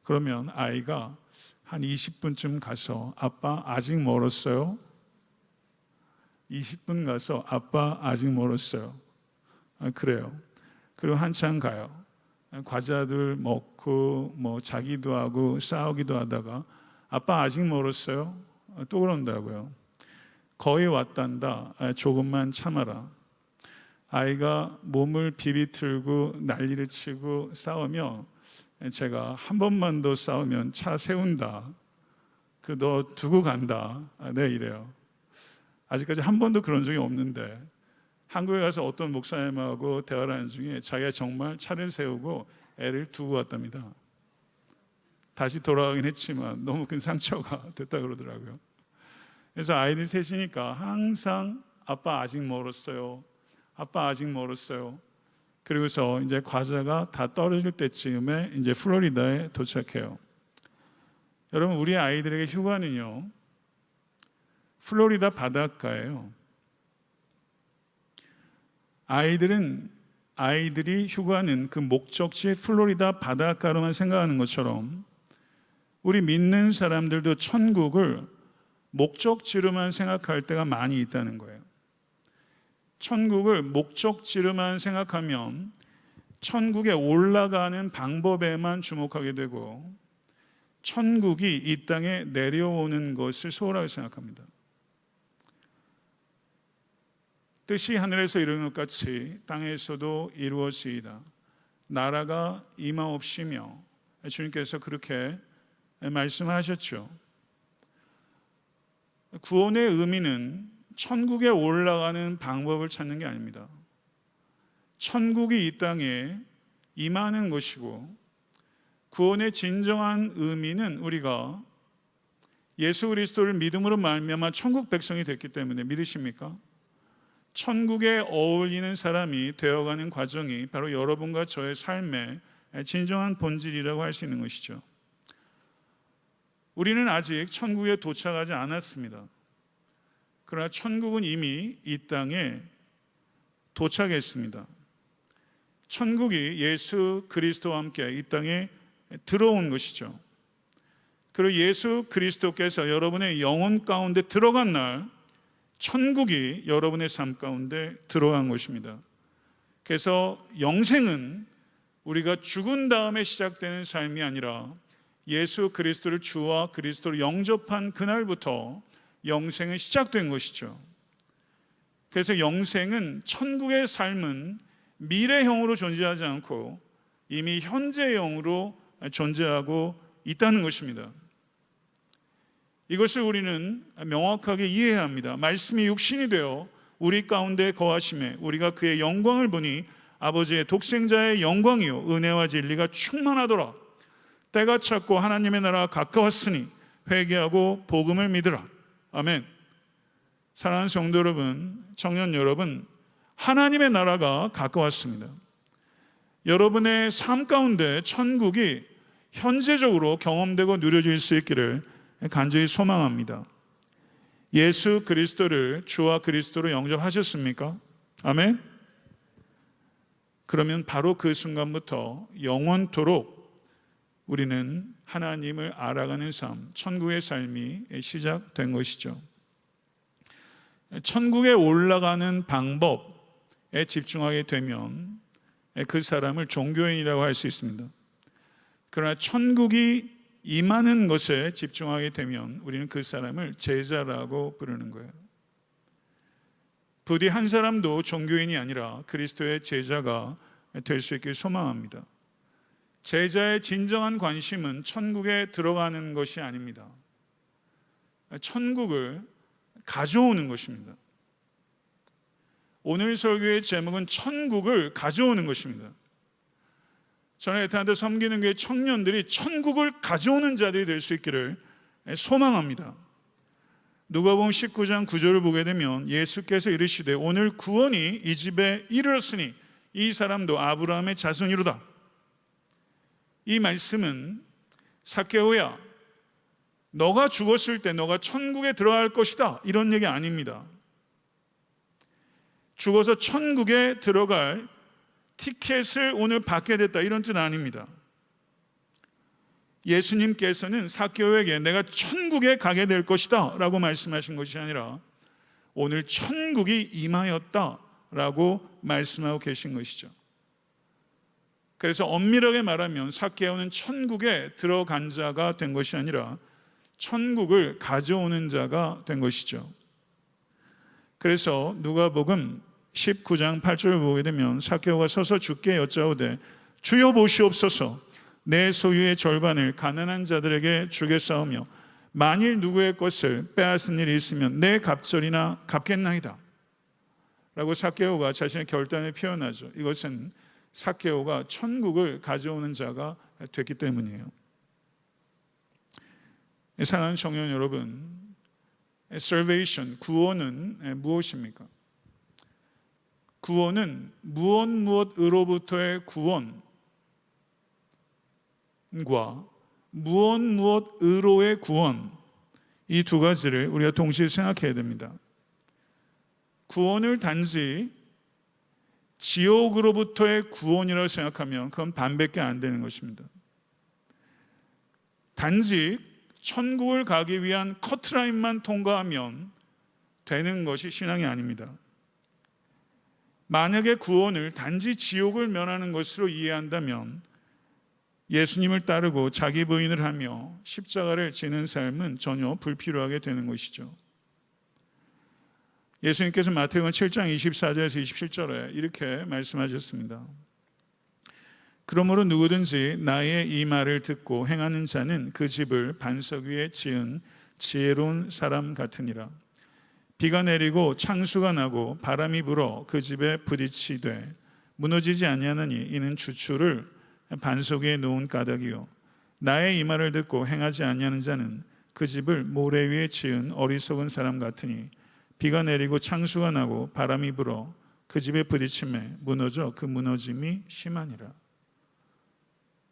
그러면 아이가 한 20분쯤 가서 아빠 아직 멀었어요. 20분 가서 아빠 아직 멀었어요. 그래요. 그리고 한참 가요. 과자들 먹고 자기도 하고 싸우기도 하다가 아빠 아직 멀었어요. 또 그런다고요. 거의 왔단다. 조금만 참아라. 아이가 몸을 비비틀고 난리를 치고 싸우며 제가 한 번만 더 싸우면 차 세운다. 너 두고 간다. 네, 이래요. 아직까지 한 번도 그런 적이 없는데 한국에 가서 어떤 목사님하고 대화를 하는 중에 자기가 정말 차를 세우고 애를 두고 왔답니다. 다시 돌아가긴 했지만 너무 큰 상처가 됐다 그러더라고요. 그래서 아이들 셋이니까 항상 아빠 아직 멀었어요. 아빠 아직 멀었어요. 그리고서 이제 과자가 다 떨어질 때쯤에 이제 플로리다에 도착해요. 여러분, 우리 아이들에게 휴가는요, 플로리다 바닷가예요. 아이들이 휴가는 그 목적지 플로리다 바닷가로만 생각하는 것처럼 우리 믿는 사람들도 천국을 목적지로만 생각할 때가 많이 있다는 거예요. 천국을 목적지로만 생각하면 천국에 올라가는 방법에만 주목하게 되고 천국이 이 땅에 내려오는 것을 소홀하게 생각합니다. 뜻이 하늘에서 이루는 것 같이 땅에서도 이루어지이다. 나라가 임하옵시며, 주님께서 그렇게 말씀하셨죠. 구원의 의미는 천국에 올라가는 방법을 찾는 게 아닙니다. 천국이 이 땅에 임하는 것이고, 구원의 진정한 의미는 우리가 예수 그리스도를 믿음으로 말미암아 천국 백성이 됐기 때문에, 믿으십니까? 천국에 어울리는 사람이 되어가는 과정이 바로 여러분과 저의 삶의 진정한 본질이라고 할 수 있는 것이죠. 우리는 아직 천국에 도착하지 않았습니다. 그러나 천국은 이미 이 땅에 도착했습니다. 천국이 예수 그리스도와 함께 이 땅에 들어온 것이죠. 그리고 예수 그리스도께서 여러분의 영혼 가운데 들어간 날 천국이 여러분의 삶 가운데 들어간 것입니다. 그래서 영생은 우리가 죽은 다음에 시작되는 삶이 아니라 예수 그리스도를 주와 그리스도로 영접한 그날부터 영생은 시작된 것이죠. 그래서 영생은, 천국의 삶은 미래형으로 존재하지 않고 이미 현재형으로 존재하고 있다는 것입니다. 이것을 우리는 명확하게 이해해야 합니다. 말씀이 육신이 되어 우리 가운데 거하심에 우리가 그의 영광을 보니 아버지의 독생자의 영광이요 은혜와 진리가 충만하더라. 때가 찼고 하나님의 나라가 가까웠으니 회개하고 복음을 믿으라. 아멘. 사랑하는 성도 여러분, 청년 여러분, 하나님의 나라가 가까웠습니다. 여러분의 삶 가운데 천국이 현재적으로 경험되고 누려질 수 있기를 간절히 소망합니다. 예수 그리스도를 주와 그리스도로 영접하셨습니까? 아멘. 그러면 바로 그 순간부터 영원토록 우리는 하나님을 알아가는 삶, 천국의 삶이 시작된 것이죠. 천국에 올라가는 방법에 집중하게 되면 그 사람을 종교인이라고 할 수 있습니다. 그러나 천국이 임하는 것에 집중하게 되면 우리는 그 사람을 제자라고 부르는 거예요. 부디 한 사람도 종교인이 아니라 그리스도의 제자가 될 수 있길 소망합니다. 제자의 진정한 관심은 천국에 들어가는 것이 아닙니다. 천국을 가져오는 것입니다. 오늘 설교의 제목은 천국을 가져오는 것입니다. 저는 에탄한테 섬기는 교회 청년들이 천국을 가져오는 자들이 될 수 있기를 소망합니다. 누가복음 19장 9절을 보게 되면 예수께서 이르시되 오늘 구원이 이 집에 이르렀으니 이 사람도 아브라함의 자손이로다. 이 말씀은 삭개오야, 너가 죽었을 때 너가 천국에 들어갈 것이다, 이런 얘기 아닙니다. 죽어서 천국에 들어갈 티켓을 오늘 받게 됐다, 이런 뜻 아닙니다. 예수님께서는 삭개오에게 내가 천국에 가게 될 것이다 라고 말씀하신 것이 아니라 오늘 천국이 임하였다 라고 말씀하고 계신 것이죠. 그래서 엄밀하게 말하면 삭개오는 천국에 들어간 자가 된 것이 아니라 천국을 가져오는 자가 된 것이죠. 그래서 누가복음 19장 8절을 보게 되면 삭개오가 서서 주께 여짜오되 주여 보시옵소서, 내 소유의 절반을 가난한 자들에게 주겠사오며 만일 누구의 것을 빼앗은 일이 있으면 내 갑절이나 갚겠나이다 라고 삭개오가 자신의 결단을 표현하죠. 이것은 삭개오가 천국을 가져오는 자가 됐기 때문이에요. 사랑하는 청년 여러분, salvation, 구원은 무엇입니까? 구원은 무엇으로부터의 구원과 무엇으로의 구원, 이 두 가지를 우리가 동시에 생각해야 됩니다. 구원을 단지 지옥으로부터의 구원이라고 생각하면 그건 반밖에 안 되는 것입니다. 단지 천국을 가기 위한 커트라인만 통과하면 되는 것이 신앙이 아닙니다. 만약에 구원을 단지 지옥을 면하는 것으로 이해한다면 예수님을 따르고 자기 부인을 하며 십자가를 지는 삶은 전혀 불필요하게 되는 것이죠. 예수님께서 마태복음 7장 24절에서 27절에 이렇게 말씀하셨습니다. 그러므로 누구든지 나의 이 말을 듣고 행하는 자는 그 집을 반석 위에 지은 지혜로운 사람 같으니라. 비가 내리고 창수가 나고 바람이 불어 그 집에 부딪히되 무너지지 아니하느니 이는 주추를 반석 위에 놓은 까닭이요 나의 이 말을 듣고 행하지 아니하는 자는 그 집을 모래 위에 지은 어리석은 사람 같으니 비가 내리고 창수가 나고 바람이 불어 그 집에 부딪힘에 무너져 그 무너짐이 심하니라.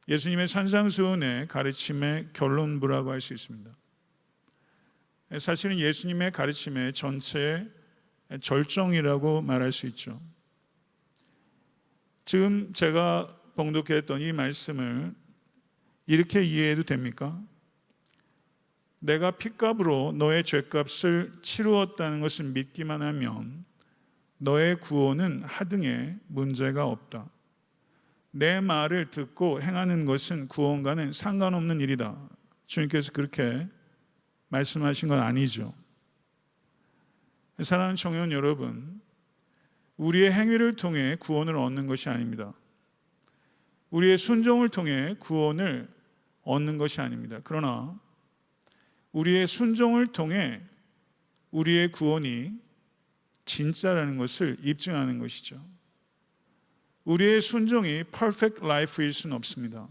예수님의 산상수훈의 가르침의 결론부라고 할 수 있습니다. 사실은 예수님의 가르침의 전체의 절정이라고 말할 수 있죠. 지금 제가 봉독했던 이 말씀을 이렇게 이해해도 됩니까? 내가 핏값으로 너의 죄값을 치루었다는 것을 믿기만 하면 너의 구원은 하등에 문제가 없다. 내 말을 듣고 행하는 것은 구원과는 상관없는 일이다. 주님께서 그렇게 말씀하신 건 아니죠. 사랑하는 청년 여러분, 우리의 행위를 통해 구원을 얻는 것이 아닙니다. 우리의 순종을 통해 구원을 얻는 것이 아닙니다. 그러나 우리의 순종을 통해 우리의 구원이 진짜라는 것을 입증하는 것이죠. 우리의 순종이 perfect life일 수는 없습니다.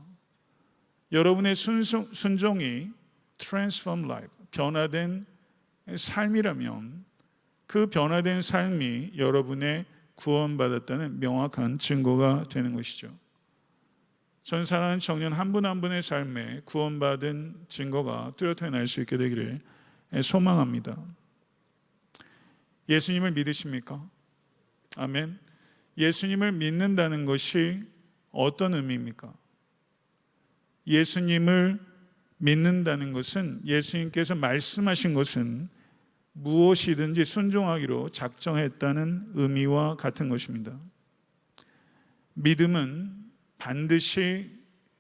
여러분의 순종이 transform life, 변화된 삶이라면 그 변화된 삶이 여러분의 구원받았다는 명확한 증거가 되는 것이죠. 전 사랑하는 청년 한 분 한 분의 삶에 구원받은 증거가 뚜렷하게 날 수 있게 되기를 소망합니다. 예수님을 믿으십니까? 아멘. 예수님을 믿는다는 것이 어떤 의미입니까? 예수님을 믿는다는 것은 예수님께서 말씀하신 것은 무엇이든지 순종하기로 작정했다는 의미와 같은 것입니다. 믿음은 반드시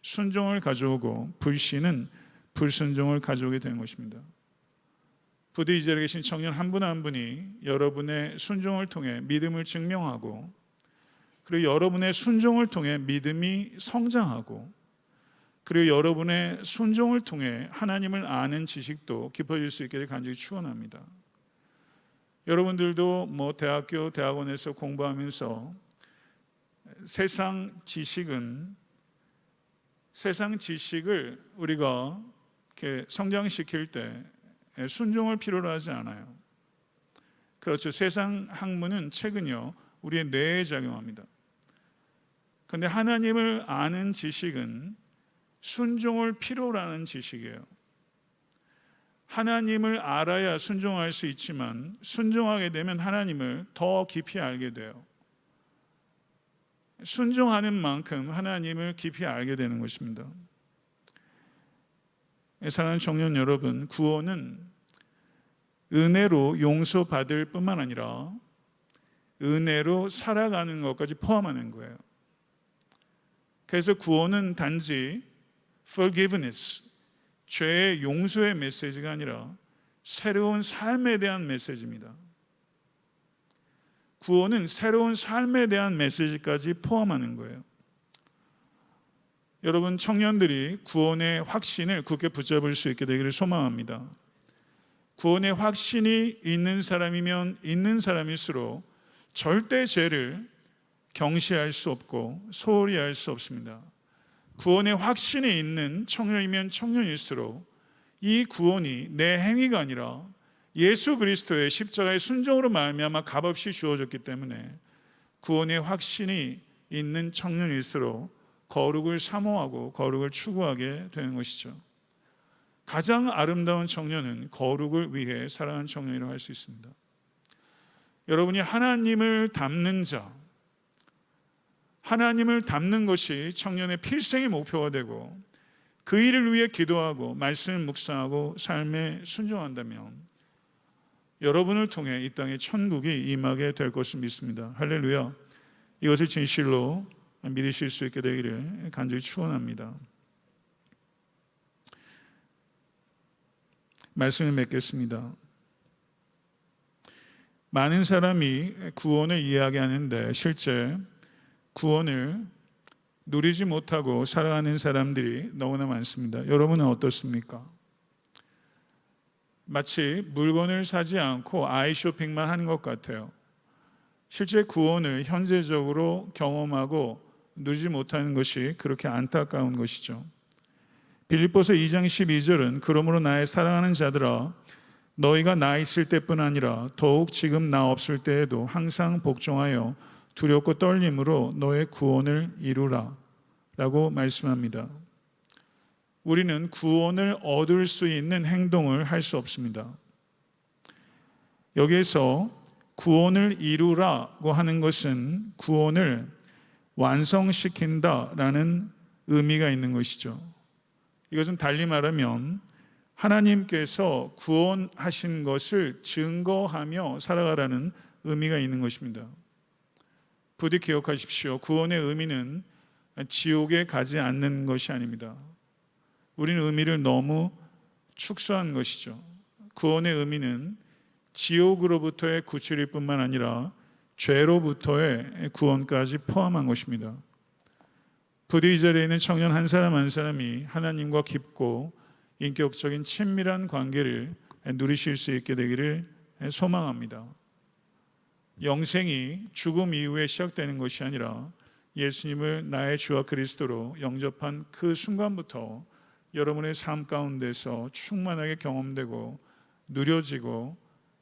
순종을 가져오고 불신은 불순종을 가져오게 되는 것입니다. 부디 이 자리에 계신 청년 한 분 한 분이 여러분의 순종을 통해 믿음을 증명하고 그리고 여러분의 순종을 통해 믿음이 성장하고 그리고 여러분의 순종을 통해 하나님을 아는 지식도 깊어질 수 있게 간절히 축원합니다. 여러분들도 대학교, 대학원에서 공부하면서 세상 지식을 우리가 이렇게 성장시킬 때 순종을 필요로 하지 않아요. 그렇죠. 세상 학문은 책은요 우리의 뇌에 작용합니다. 그런데 하나님을 아는 지식은 순종을 필요로 하는 지식이에요. 하나님을 알아야 순종할 수 있지만 순종하게 되면 하나님을 더 깊이 알게 돼요. 순종하는 만큼 하나님을 깊이 알게 되는 것입니다. 사랑하는 청년 여러분, 구원은 은혜로 용서받을 뿐만 아니라 은혜로 살아가는 것까지 포함하는 거예요. 그래서 구원은 단지 forgiveness, 죄의 용서의 메시지가 아니라 새로운 삶에 대한 메시지입니다. 구원은 새로운 삶에 대한 메시지까지 포함하는 거예요. 여러분 청년들이 구원의 확신을 굳게 붙잡을 수 있게 되기를 소망합니다. 구원의 확신이 있는 사람이면 있는 사람일수록 절대 죄를 경시할 수 없고 소홀히 할 수 없습니다. 구원의 확신이 있는 청년이면 청년일수록 이 구원이 내 행위가 아니라 예수 그리스도의 십자가의 순종으로 말미암아 값없이 주어졌기 때문에 구원의 확신이 있는 청년일수록 거룩을 사모하고 거룩을 추구하게 되는 것이죠. 가장 아름다운 청년은 거룩을 위해 살아가는 청년이라고 할 수 있습니다. 여러분이 하나님을 닮는 자, 하나님을 닮는 것이 청년의 필생의 목표가 되고 그 일을 위해 기도하고 말씀을 묵상하고 삶에 순종한다면 여러분을 통해 이 땅에 천국이 임하게 될 것을 믿습니다. 할렐루야. 이것을 진실로 믿으실 수 있게 되기를 간절히 축원합니다. 말씀을 맺겠습니다. 많은 사람이 구원을 이야기하는데 실제 구원을 누리지 못하고 살아가는 사람들이 너무나 많습니다. 여러분은 어떻습니까? 마치 물건을 사지 않고 아이 쇼핑만 하는 것 같아요. 실제 구원을 현재적으로 경험하고 누리지 못하는 것이 그렇게 안타까운 것이죠. 빌립보서 2장 12절은 그러므로 나의 사랑하는 자들아 너희가 나 있을 때뿐 아니라 더욱 지금 나 없을 때에도 항상 복종하여 두렵고 떨림으로 너의 구원을 이루라 라고 말씀합니다. 우리는 구원을 얻을 수 있는 행동을 할 수 없습니다. 여기에서 구원을 이루라고 하는 것은 구원을 완성시킨다라는 의미가 있는 것이죠. 이것은 달리 말하면 하나님께서 구원하신 것을 증거하며 살아가라는 의미가 있는 것입니다. 부디 기억하십시오. 구원의 의미는 지옥에 가지 않는 것이 아닙니다. 우리는 의미를 너무 축소한 것이죠. 구원의 의미는 지옥으로부터의 구출일 뿐만 아니라 죄로부터의 구원까지 포함한 것입니다. 부디 이 자리에 있는 청년 한 사람 한 사람이 하나님과 깊고 인격적인 친밀한 관계를 누리실 수 있게 되기를 소망합니다. 영생이 죽음 이후에 시작되는 것이 아니라 예수님을 나의 주와 그리스도로 영접한 그 순간부터 여러분의 삶 가운데서 충만하게 경험되고 누려지고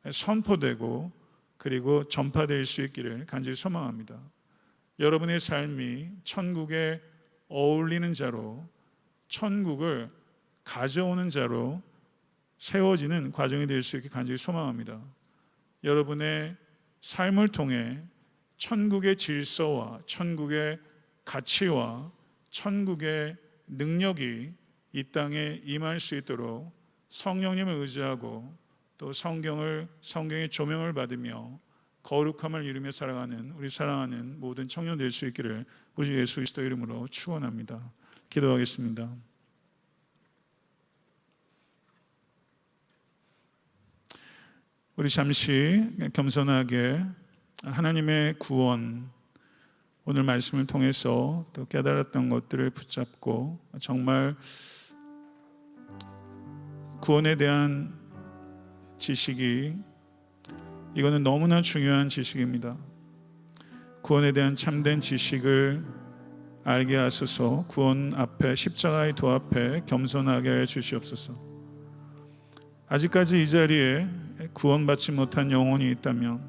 선포되고 그리고 전파될 수 있기를 간절히 소망합니다. 여러분의 삶이 천국에 어울리는 자로, 천국을 가져오는 자로 세워지는 과정이 될 수 있게 간절히 소망합니다. 여러분의 삶을 통해 천국의 질서와 천국의 가치와 천국의 능력이 이 땅에 임할 수 있도록 성령님을 의지하고 또 성경의 조명을 받으며 거룩함을 이루며 살아가는 우리 사랑하는 모든 청년 될 수 있기를 우리 예수 그리스도 이름으로 축원합니다. 기도하겠습니다. 우리 잠시 겸손하게 하나님의 구원, 오늘 말씀을 통해서 또 깨달았던 것들을 붙잡고 정말 구원에 대한 지식이 이거는 너무나 중요한 지식입니다. 구원에 대한 참된 지식을 알게 하소서. 구원 앞에 십자가의 도 앞에 겸손하게 해 주시옵소서. 아직까지 이 자리에 구원받지 못한 영혼이 있다면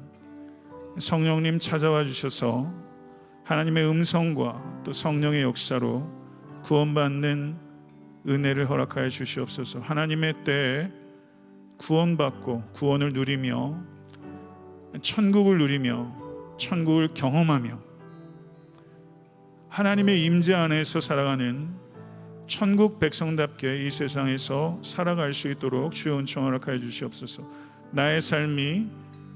성령님 찾아와 주셔서 하나님의 음성과 또 성령의 역사로 구원받는 은혜를 허락하여 주시옵소서. 하나님의 때에 구원받고 구원을 누리며 천국을 누리며 천국을 경험하며 하나님의 임재 안에서 살아가는 천국 백성답게 이 세상에서 살아갈 수 있도록 주여 은총 허락하여 주시옵소서. 나의 삶이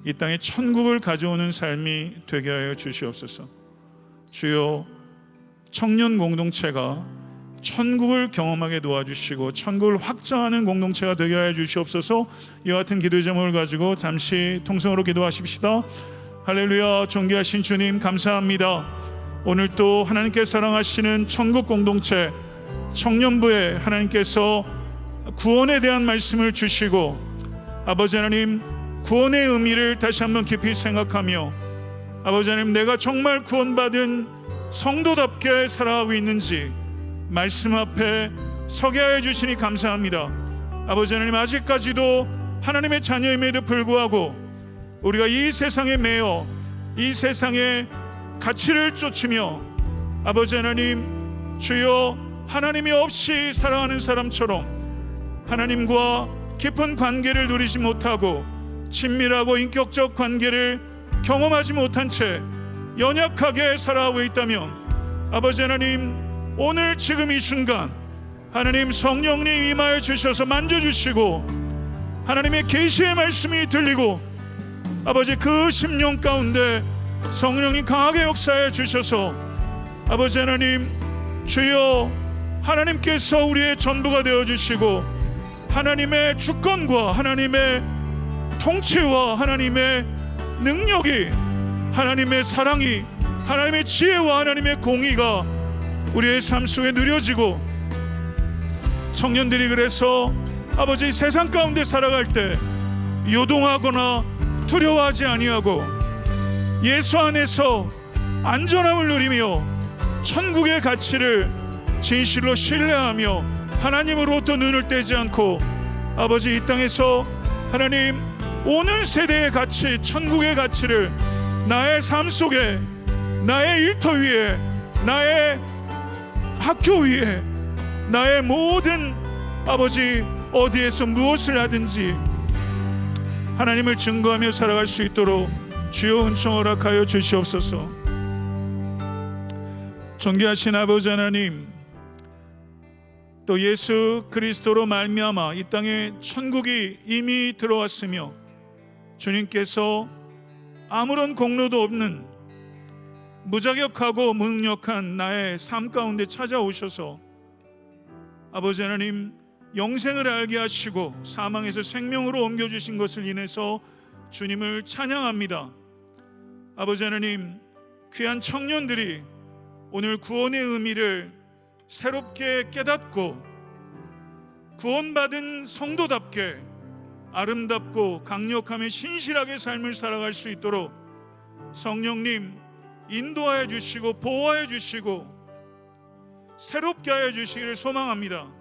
이 땅에 천국을 가져오는 삶이 되게 하여 주시옵소서. 주여 청년 공동체가 천국을 경험하게 도와주시고 천국을 확장하는 공동체가 되게 하여 주시옵소서. 이와 같은 기도의 제목을 가지고 잠시 통성으로 기도하십시다. 할렐루야. 존귀하신 주님 감사합니다. 오늘 또 하나님께 사랑하시는 천국 공동체 청년부에 하나님께서 구원에 대한 말씀을 주시고 아버지 하나님 구원의 의미를 다시 한번 깊이 생각하며 아버지 하나님 내가 정말 구원받은 성도답게 살아가고 있는지 말씀 앞에 서게 하여 주시니 감사합니다. 아버지 하나님 아직까지도 하나님의 자녀임에도 불구하고 우리가 이 세상에 매여 이 세상의 가치를 쫓으며 아버지 하나님 주여 하나님이 없이 살아가는 사람처럼 하나님과 깊은 관계를 누리지 못하고 친밀하고 인격적 관계를 경험하지 못한 채 연약하게 살아가고 있다면 아버지 하나님 오늘 지금 이 순간 하나님 성령님 임하여 주셔서 만져주시고 하나님의 계시의 말씀이 들리고 아버지 그 심령 가운데 성령님 강하게 역사해 주셔서 아버지 하나님 주여 하나님께서 우리의 전부가 되어주시고 하나님의 주권과 하나님의 통치와 하나님의 능력이 하나님의 사랑이 하나님의 지혜와 하나님의 공의가 우리의 삶 속에 누려지고 청년들이 그래서 아버지 세상 가운데 살아갈 때 요동하거나 두려워하지 아니하고 예수 안에서 안전함을 누리며 천국의 가치를 진실로 신뢰하며 하나님으로부터 눈을 떼지 않고 아버지 이 땅에서 하나님 오는 세대의 가치 천국의 가치를 나의 삶 속에 나의 일터 위에 나의 학교 위에 나의 모든 아버지 어디에서 무엇을 하든지 하나님을 증거하며 살아갈 수 있도록 주여 은총 허락하여 주시옵소서. 존귀하신 아버지 하나님 또 예수 그리스도로 말미암아 이 땅에 천국이 이미 들어왔으며 주님께서 아무런 공로도 없는 무자격하고 무능력한 나의 삶 가운데 찾아오셔서 아버지 하나님 영생을 알게 하시고 사망에서 생명으로 옮겨주신 것을 인해서 주님을 찬양합니다. 아버지 하나님, 귀한 청년들이 오늘 구원의 의미를 새롭게 깨닫고 구원받은 성도답게 아름답고 강력하며 신실하게 삶을 살아갈 수 있도록 성령님 인도하여 주시고 보호하여 주시고 새롭게 하여 주시기를 소망합니다.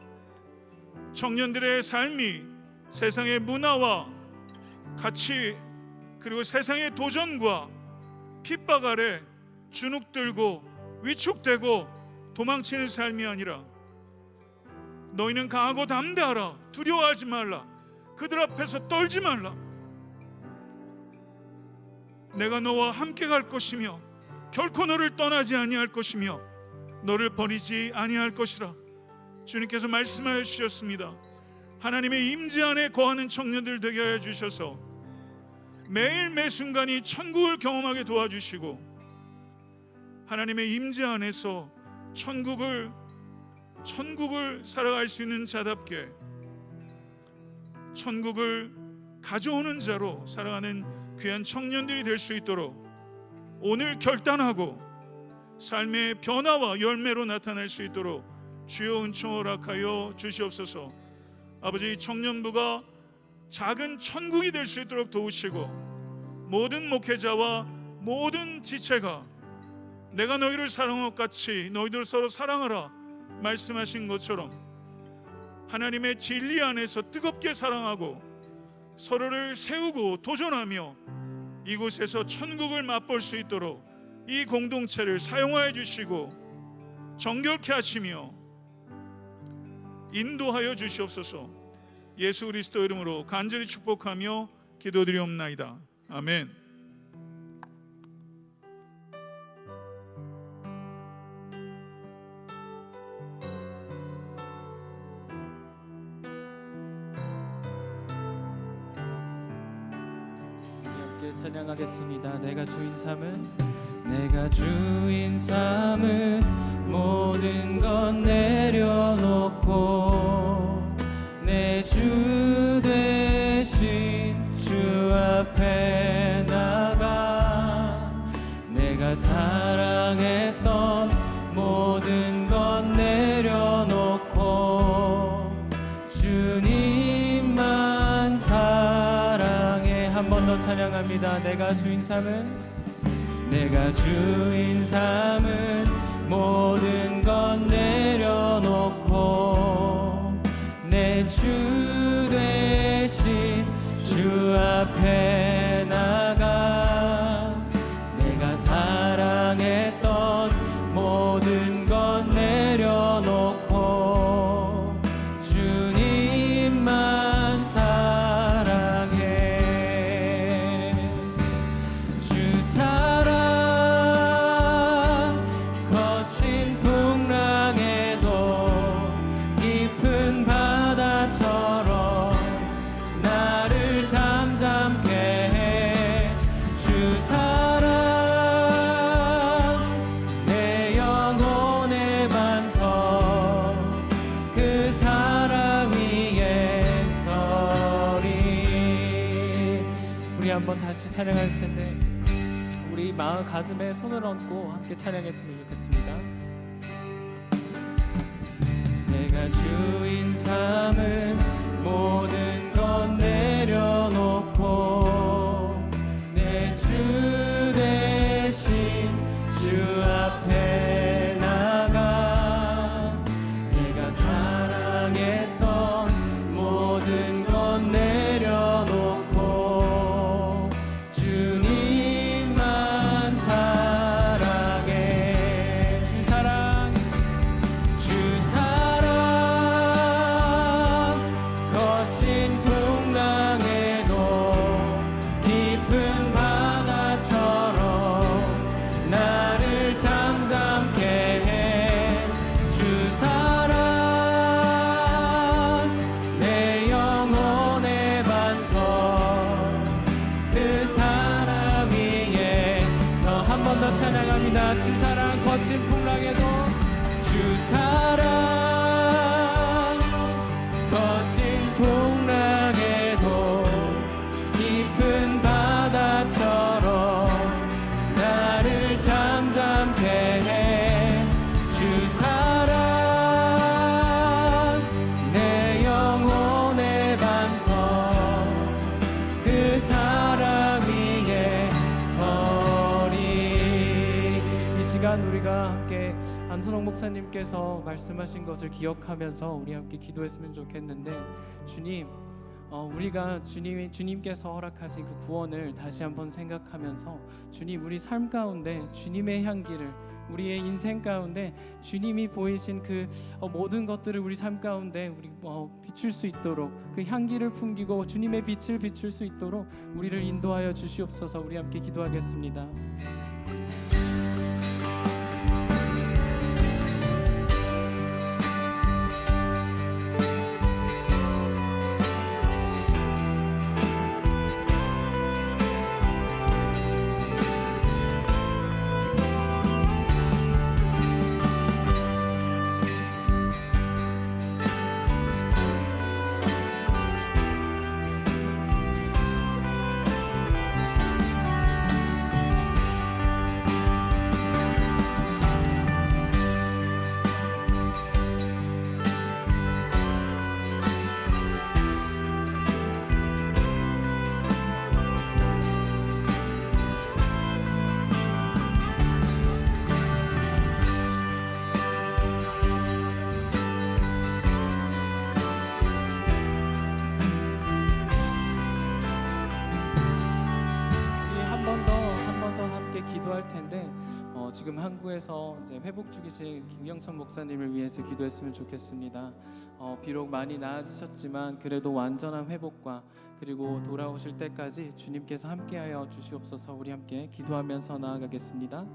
청년들의 삶이 세상의 문화와 가치 그리고 세상의 도전과 핍박 아래 주눅들고 위축되고 도망치는 삶이 아니라 너희는 강하고 담대하라, 두려워하지 말라, 그들 앞에서 떨지 말라, 내가 너와 함께 갈 것이며 결코 너를 떠나지 아니할 것이며 너를 버리지 아니할 것이라 주님께서 말씀하여 주셨습니다. 하나님의 임재 안에 거하는 청년들 되게 하여 주셔서 매일 매 순간이 천국을 경험하게 도와주시고 하나님의 임재 안에서 천국을 살아갈 수 있는 자답게 천국을 가져오는 자로 살아가는 귀한 청년들이 될 수 있도록 오늘 결단하고 삶의 변화와 열매로 나타날 수 있도록 주여 은총 허락하여 주시옵소서. 아버지, 청년부가 작은 천국이 될 수 있도록 도우시고 모든 목회자와 모든 지체가 내가 너희를 사랑한 것 같이 너희들 서로 사랑하라 말씀하신 것처럼 하나님의 진리 안에서 뜨겁게 사랑하고 서로를 세우고 도전하며 이곳에서 천국을 맛볼 수 있도록 이 공동체를 사용하여 주시고 정결케 하시며 인도하여 주시옵소서. 예수 그리스도 이름으로 간절히 축복하며 기도드리옵나이다. 아멘. 함께 찬양하겠습니다. 내가 주인 삼은 모든 것 내려놓고 내 주 되신 주 앞에 나가 내가 사랑했던 모든 것 내려놓고 주님만 사랑해. 한 번 더 찬양합니다. 내가 주인 삼은 모든 것 내려놓고 내 주 되신 주 앞에 나가 내가 사랑했던 모든 것 내려놓고 주님만 사랑해. 주 사랑 거친 풍랑에도 깊은 바다처럼 나를 잠잠케 해. 주 사랑 내 영혼의 반석 그 사랑 위에 서리. 우리 한번 다시 찬양할 텐데 우리 마음 가슴에 손을 얹고 함께 찬양했으면 좋겠습니다. 내가 주인 삼은 모든 것 내려놓고 내 주 대신 주 앞에 나가 내가 사랑했던 모든 것 내려놓고 주님만 사랑해. 주 사랑 거친 풍랑에도 주 사랑, 거친 풍랑에도 깊은 바다처럼 나를 잠잠케 해. 주 사랑 내 영혼의 반석, 그 사랑 위에 서리. 이 시간 우리가 함께 안선홍 목사님께서 말씀하신 것을 기억하면서 우리 함께 기도했으면 좋겠는데, 주님, 우리가 주님께서 허락하신 그 구원을 다시 한번 생각하면서, 주님, 우리 삶 가운데 주님의 향기를, 우리의 인생 가운데 주님이 보이신 그 모든 것들을 우리 삶 가운데 우리 비출 수 있도록, 그 향기를 풍기고 주님의 빛을 비출 수 있도록 우리를 인도하여 주시옵소서. 우리 함께 기도하겠습니다. 기도할 텐데, 지금 한국에서 이제 회복 중이신 김경천 목사님을 위해서 기도했으면 좋겠습니다. 비록 많이 나아지셨지만 그래도 완전한 회복과 그리고 돌아오실 때까지 주님께서 함께하여 주시옵소서. 우리 함께 기도하면서 나아가겠습니다.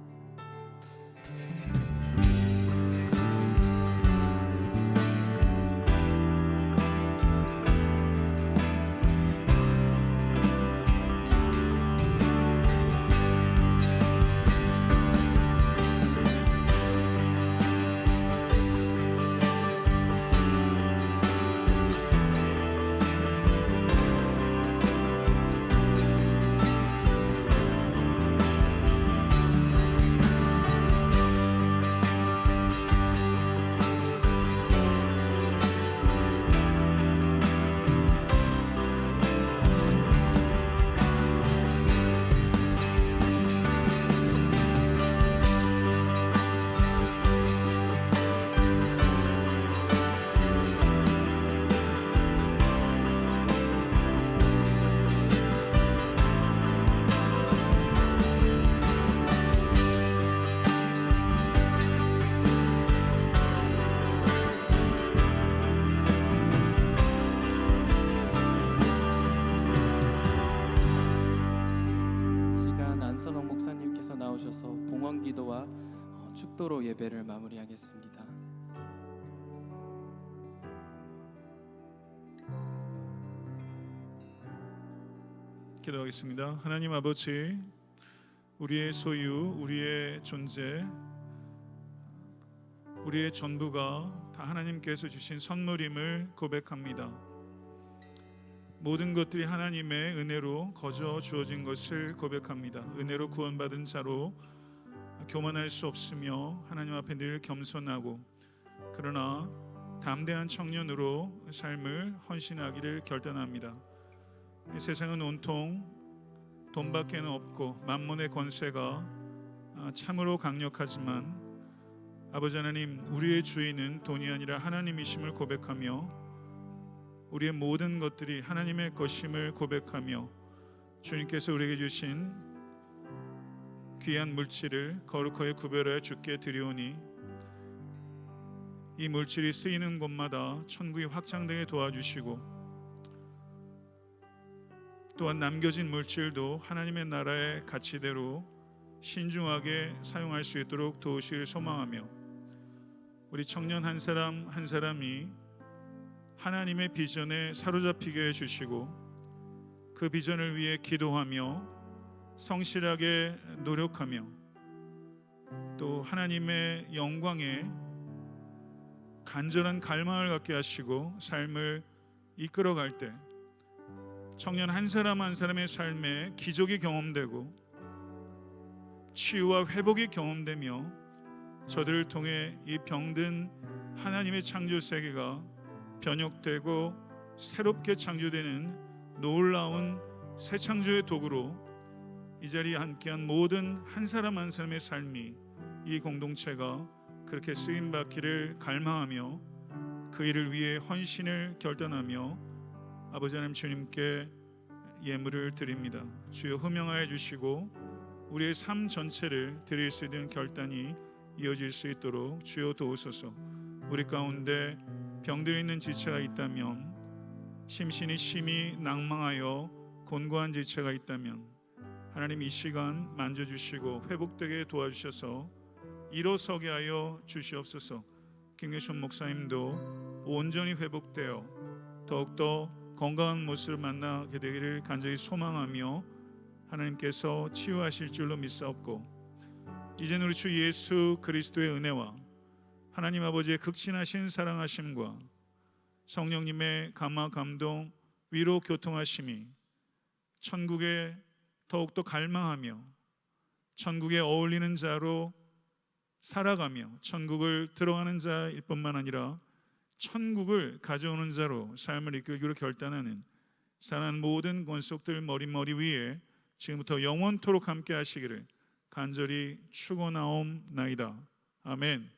나오셔서 봉헌기도와 축도로 예배를 마무리하겠습니다. 기도하겠습니다. 하나님 아버지, 우리의 소유, 우리의 존재, 우리의 전부가 다 하나님께서 주신 선물임을 고백합니다. 모든 것들이 하나님의 은혜로 거저 주어진 것을 고백합니다. 은혜로 구원받은 자로 교만할 수 없으며 하나님 앞에 늘 겸손하고, 그러나 담대한 청년으로 삶을 헌신하기를 결단합니다. 이 세상은 온통 돈밖에는 없고 만몬의 권세가 참으로 강력하지만, 아버지 하나님, 우리의 주인은 돈이 아니라 하나님이심을 고백하며, 우리의 모든 것들이 하나님의 것임을 고백하며, 주님께서 우리에게 주신 귀한 물질을 거룩하게 구별하여 주께 드리오니, 이 물질이 쓰이는 곳마다 천국이 확장되게 도와주시고, 또한 남겨진 물질도 하나님의 나라의 가치대로 신중하게 사용할 수 있도록 도우시길 소망하며, 우리 청년 한 사람 한 사람이 하나님의 비전에 사로잡히게 해주시고, 그 비전을 위해 기도하며 성실하게 노력하며 또 하나님의 영광에 간절한 갈망을 갖게 하시고 삶을 이끌어갈 때 청년 한 사람 한 사람의 삶에 기적이 경험되고 치유와 회복이 경험되며 저들을 통해 이 병든 하나님의 창조 세계가 변혁되고 새롭게 창조되는 놀라운 새 창조의 도구로 이 자리에 함께한 모든 한 사람 한 사람의 삶이 이 공동체가 그렇게 쓰임받기를 갈망하며 그 일을 위해 헌신을 결단하며 아버지 하나님 주님께 예물을 드립니다. 주여 흠명하여 주시고 우리의 삶 전체를 드릴 수 있는 결단이 이어질 수 있도록 주여 도우소서. 우리 가운데 병들어 있는 지체가 있다면, 심신이 심히 낭망하여 곤고한 지체가 있다면 하나님 이 시간 만져주시고 회복되게 도와주셔서 일어서게 하여 주시옵소서. 김계춘 목사님도 온전히 회복되어 더욱더 건강한 모습을 만나게 되기를 간절히 소망하며 하나님께서 치유하실 줄로 믿사옵고, 이제는 우리 주 예수 그리스도의 은혜와 하나님 아버지의 극진하신 사랑하심과 성령님의 감화 감동 위로 교통하심이 천국에 더욱더 갈망하며 천국에 어울리는 자로 살아가며 천국을 들어가는 자일 뿐만 아니라 천국을 가져오는 자로 삶을 이끌기로 결단하는 사랑하는 모든 권속들 머리 위에 지금부터 영원토록 함께 하시기를 간절히 축원하옵나이다. 아멘.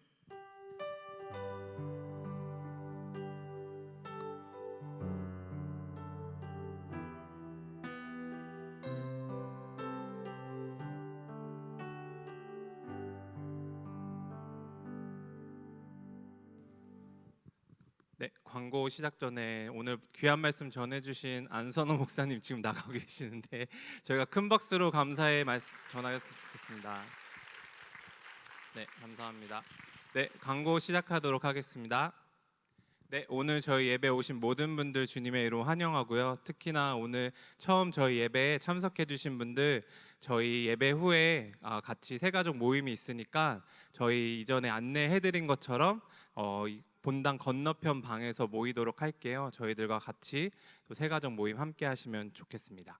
네, 광고 시작 전에 오늘 귀한 말씀 전해주신 안선호 목사님 지금 나가고 계시는데 저희가 큰 박수로 감사의 말씀 전하였으면 좋겠습니다. 네, 감사합니다. 네, 광고 시작하도록 하겠습니다. 네, 오늘 저희 예배 오신 모든 분들 주님의 이름 환영하고요. 특히나 오늘 처음 저희 예배에 참석해 주신 분들 저희 예배 후에 같이 새가족 모임이 있으니까 저희 이전에 안내해드린 것처럼 본당 건너편 방에서 모이도록 할게요. 저희들과 같이 또 새가족 모임 함께 하시면 좋겠습니다.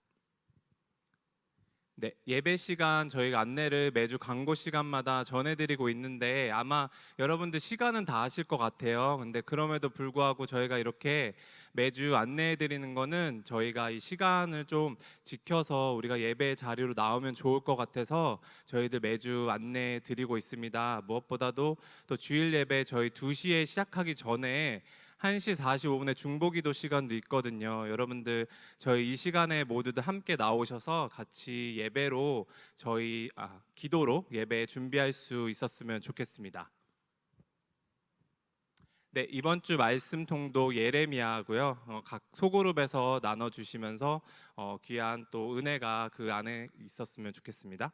네, 예배 시간 저희가 안내를 매주 광고 시간마다 전해드리고 있는데 아마 여러분들 시간은 다 아실 것 같아요. 근데 그럼에도 불구하고 저희가 이렇게 매주 안내해드리는 거는 저희가 이 시간을 좀 지켜서 우리가 예배 자리로 나오면 좋을 것 같아서 저희들 매주 안내해드리고 있습니다. 무엇보다도 또 주일 예배 저희 2시에 시작하기 전에 1시 45분에 중보기도 시간도 있거든요. 여러분들 저희 이 시간에 모두들 함께 나오셔서 같이 예배로 저희 기도로 예배 준비할 수 있었으면 좋겠습니다. 네, 이번 주 말씀 통독 예레미야고요. 각 소그룹에서 나눠 주시면서 귀한 또 은혜가 그 안에 있었으면 좋겠습니다.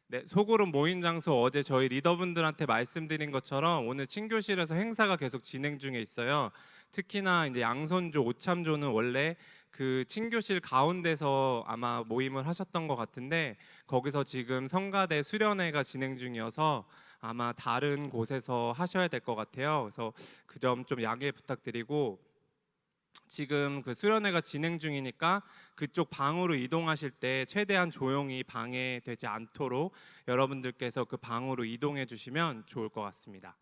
네, 소그룹 모임 장소 어제 저희 리더분들한테 말씀드린 것처럼 오늘 친교실에서 행사가 계속 진행 중에 있어요. 특히나 이제 양손조, 오참조는 원래 그 친교실 가운데서 아마 모임을 하셨던 것 같은데 거기서 지금 성가대 수련회가 진행 중이어서 아마 다른 곳에서 하셔야 될 것 같아요. 그래서 그 점 좀 양해 부탁드리고, 지금 그 수련회가 진행 중이니까 그쪽 방으로 이동하실 때 최대한 조용히 방해되지 않도록 여러분들께서 그 방으로 이동해 주시면 좋을 것 같습니다.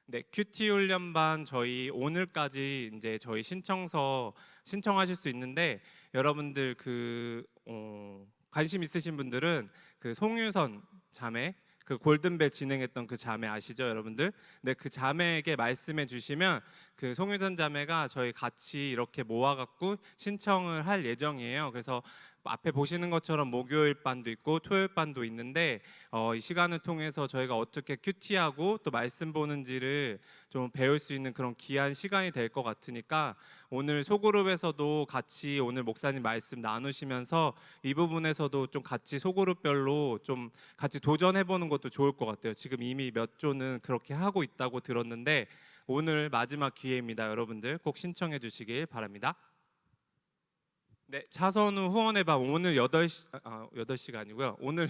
네, 큐티 훈련반 저희 오늘까지 이제 저희 신청서 신청하실 수 있는데 여러분들 관심 있으신 분들은 그 송유선 자매 그 골든벨 진행했던 그 자매 아시죠, 여러분들? 네, 그 자매에게 말씀해 주시면 그 송유선 자매가 저희 같이 이렇게 모아갖고 신청을 할 예정이에요. 그래서 앞에 보시는 것처럼 목요일 반도 있고 토요일 반도 있는데 이 시간을 통해서 저희가 어떻게 큐티하고 또 말씀 보는지를 좀 배울 수 있는 그런 귀한 시간이 될 것 같으니까 오늘 소그룹에서도 같이 오늘 목사님 말씀 나누시면서 이 부분에서도 좀 같이 소그룹별로 좀 같이 도전해보는 것도 좋을 것 같아요. 지금 이미 몇 조는 그렇게 하고 있다고 들었는데 오늘 마지막 기회입니다. 여러분들 꼭 신청해 주시길 바랍니다. 네, 차선우 후원의 밤 오늘 8시가 아니고요. 오늘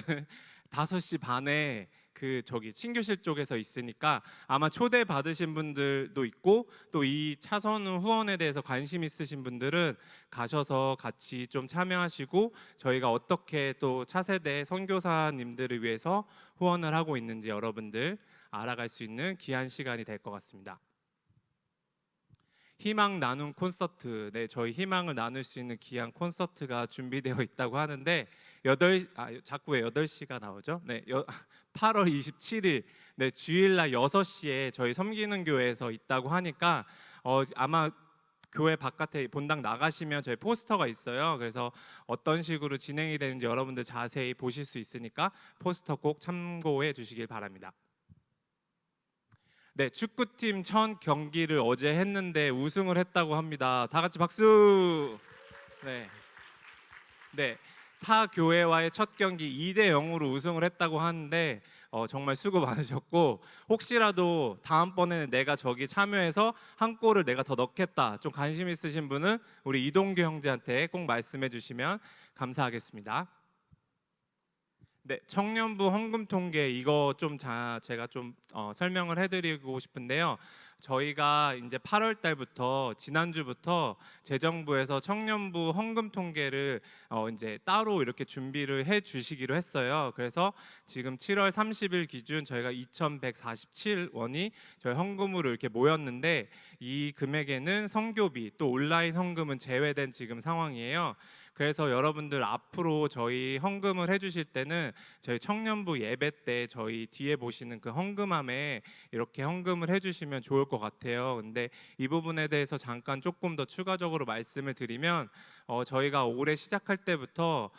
5시 반에 그 저기 친교실 쪽에서 있으니까 아마 초대 받으신 분들도 있고 또 이 차선우 후원에 대해서 관심 있으신 분들은 가셔서 같이 좀 참여하시고 저희가 어떻게 또 차세대 선교사님들을 위해서 후원을 하고 있는지 여러분들 알아갈 수 있는 귀한 시간이 될 것 같습니다. 희망 나눔 콘서트, 네, 저희 희망을 나눌 수 있는 귀한 콘서트가 준비되어 있다고 하는데 자꾸 왜 8시가 나오죠? 네, 8월 27일 네, 주일날 6시에 저희 섬기는 교회에서 있다고 하니까 아마 교회 바깥에 본당 나가시면 저희 포스터가 있어요. 그래서 어떤 식으로 진행이 되는지 여러분들 자세히 보실 수 있으니까 포스터 꼭 참고해 주시길 바랍니다. 네, 축구팀 첫 경기를 어제 했는데 우승을 했다고 합니다. 다 같이 박수. 네, 네, 타 교회와의 첫 경기 2대 0으로 우승을 했다고 하는데 정말 수고 많으셨고 혹시라도 다음번에는 내가 저기 참여해서 한 골을 내가 더 넣겠다 좀 관심 있으신 분은 우리 이동규 형제한테 꼭 말씀해 주시면 감사하겠습니다. 네, 청년부 헌금 통계 이거 좀 제가 좀 설명을 해드리고 싶은데요. 저희가 이제 8월 달부터 지난주부터 재정부에서 청년부 헌금 통계를 이제 따로 이렇게 준비를 해주시기로 했어요. 그래서 지금 7월 30일 기준 저희가 2,147원이 저희 헌금으로 이렇게 모였는데 이 금액에는 선교비 또 온라인 헌금은 제외된 지금 상황이에요. 그래서 여러분들 앞으로 저희 헌금을 해주실 때는 저희 청년부 예배 때 저희 뒤에 보시는 그 헌금함에 이렇게 헌금을 해주시면 좋을 것 같아요. 근데 이 부분에 대해서 잠깐 조금 더 추가적으로 말씀을 드리면 저희가 올해 시작할 때부터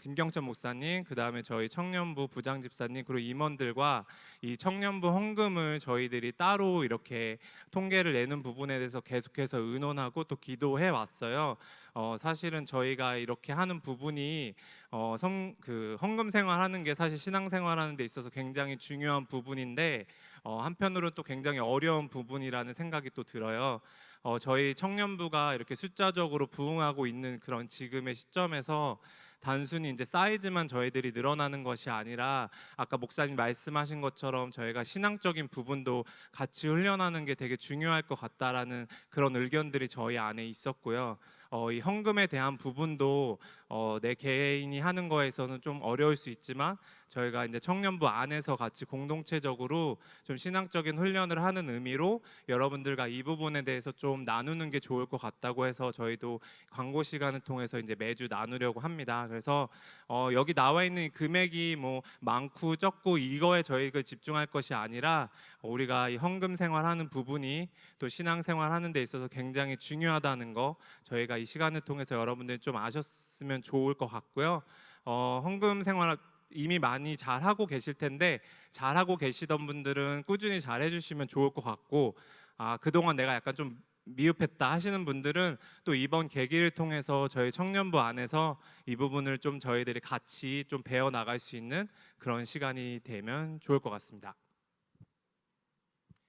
김경천 목사님, 그 다음에 저희 청년부 부장 집사님 그리고 임원들과 이 청년부 헌금을 저희들이 따로 이렇게 통계를 내는 부분에 대해서 계속해서 의논하고 또 기도해 왔어요. 사실은 저희가 이렇게 하는 부분이 헌금 생활하는 게 사실 신앙생활하는 데 있어서 굉장히 중요한 부분인데 한편으로 또 굉장히 어려운 부분이라는 생각이 또 들어요. 저희 청년부가 이렇게 숫자적으로 부흥하고 있는 그런 지금의 시점에서 단순히 이제 사이즈만 저희들이 늘어나는 것이 아니라 아까 목사님 말씀하신 것처럼 저희가 신앙적인 부분도 같이 훈련하는 게 되게 중요할 것 같다라는 그런 의견들이 저희 안에 있었고요. 이 헌금에 대한 부분도 내 개인이 하는 거에서는 좀 어려울 수 있지만 저희가 이제 청년부 안에서 같이 공동체적으로 좀 신앙적인 훈련을 하는 의미로 여러분들과 이 부분에 대해서 좀 나누는 게 좋을 것 같다고 해서 저희도 광고 시간을 통해서 이제 매주 나누려고 합니다. 그래서 여기 나와 있는 금액이 뭐 많고 적고 이거에 저희가 집중할 것이 아니라 우리가 이 헌금 생활하는 부분이 또 신앙 생활하는 데 있어서 굉장히 중요하다는 거 저희가 이 시간을 통해서 여러분들 좀 아셨으면 좋을 것 같고요. 헌금 생활 이미 많이 잘하고 계실 텐데 잘하고 계시던 분들은 꾸준히 잘 해주시면 좋을 것 같고 그동안 내가 약간 좀 미흡했다 하시는 분들은 또 이번 계기를 통해서 저희 청년부 안에서 이 부분을 좀 저희들이 같이 좀 배워 나갈 수 있는 그런 시간이 되면 좋을 것 같습니다.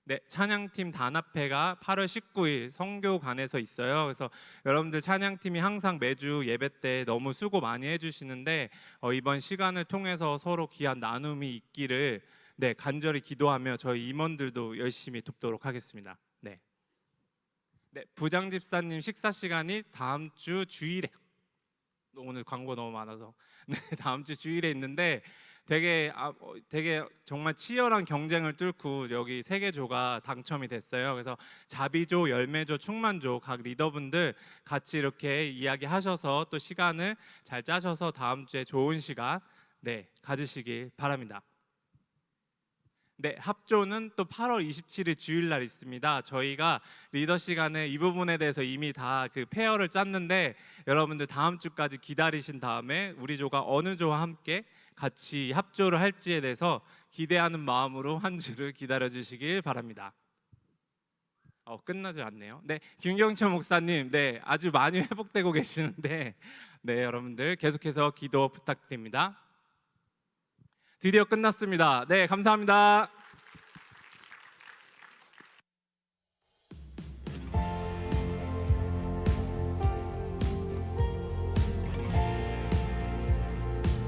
네, 찬양팀 단합회가 8월 19일 성교관에서 있어요. 그래서 여러분들 찬양팀이 항상 매주 예배 때 너무 수고 많이 해주시는데 이번 시간을 통해서 서로 귀한 나눔이 있기를 간절히 기도하며 저희 임원들도 열심히 돕도록 하겠습니다. 네, 부장 집사님 식사 시간이 다음 주 주일에 오늘 광고 너무 많아서 다음 주 주일에 있는데 되게 정말 치열한 경쟁을 뚫고 여기 3개 조가 당첨이 됐어요. 그래서 자비조, 열매조, 충만조 각 리더분들 같이 이렇게 이야기하셔서 또 시간을 잘 짜셔서 다음 주에 좋은 시간 가지시길 바랍니다. 네, 합조는 또 8월 27일 주일날 있습니다. 저희가 리더 시간에 이 부분에 대해서 이미 다 그 페어를 짰는데 여러분들 다음 주까지 기다리신 다음에 우리 조가 어느 조와 함께 같이 합조를 할지에 대해서 기대하는 마음으로 한 주를 기다려 주시길 바랍니다. 끝나지 않네요. 네, 김경천 목사님, 아주 많이 회복되고 계시는데 여러분들 계속해서 기도 부탁드립니다. 드디어 끝났습니다. 감사합니다.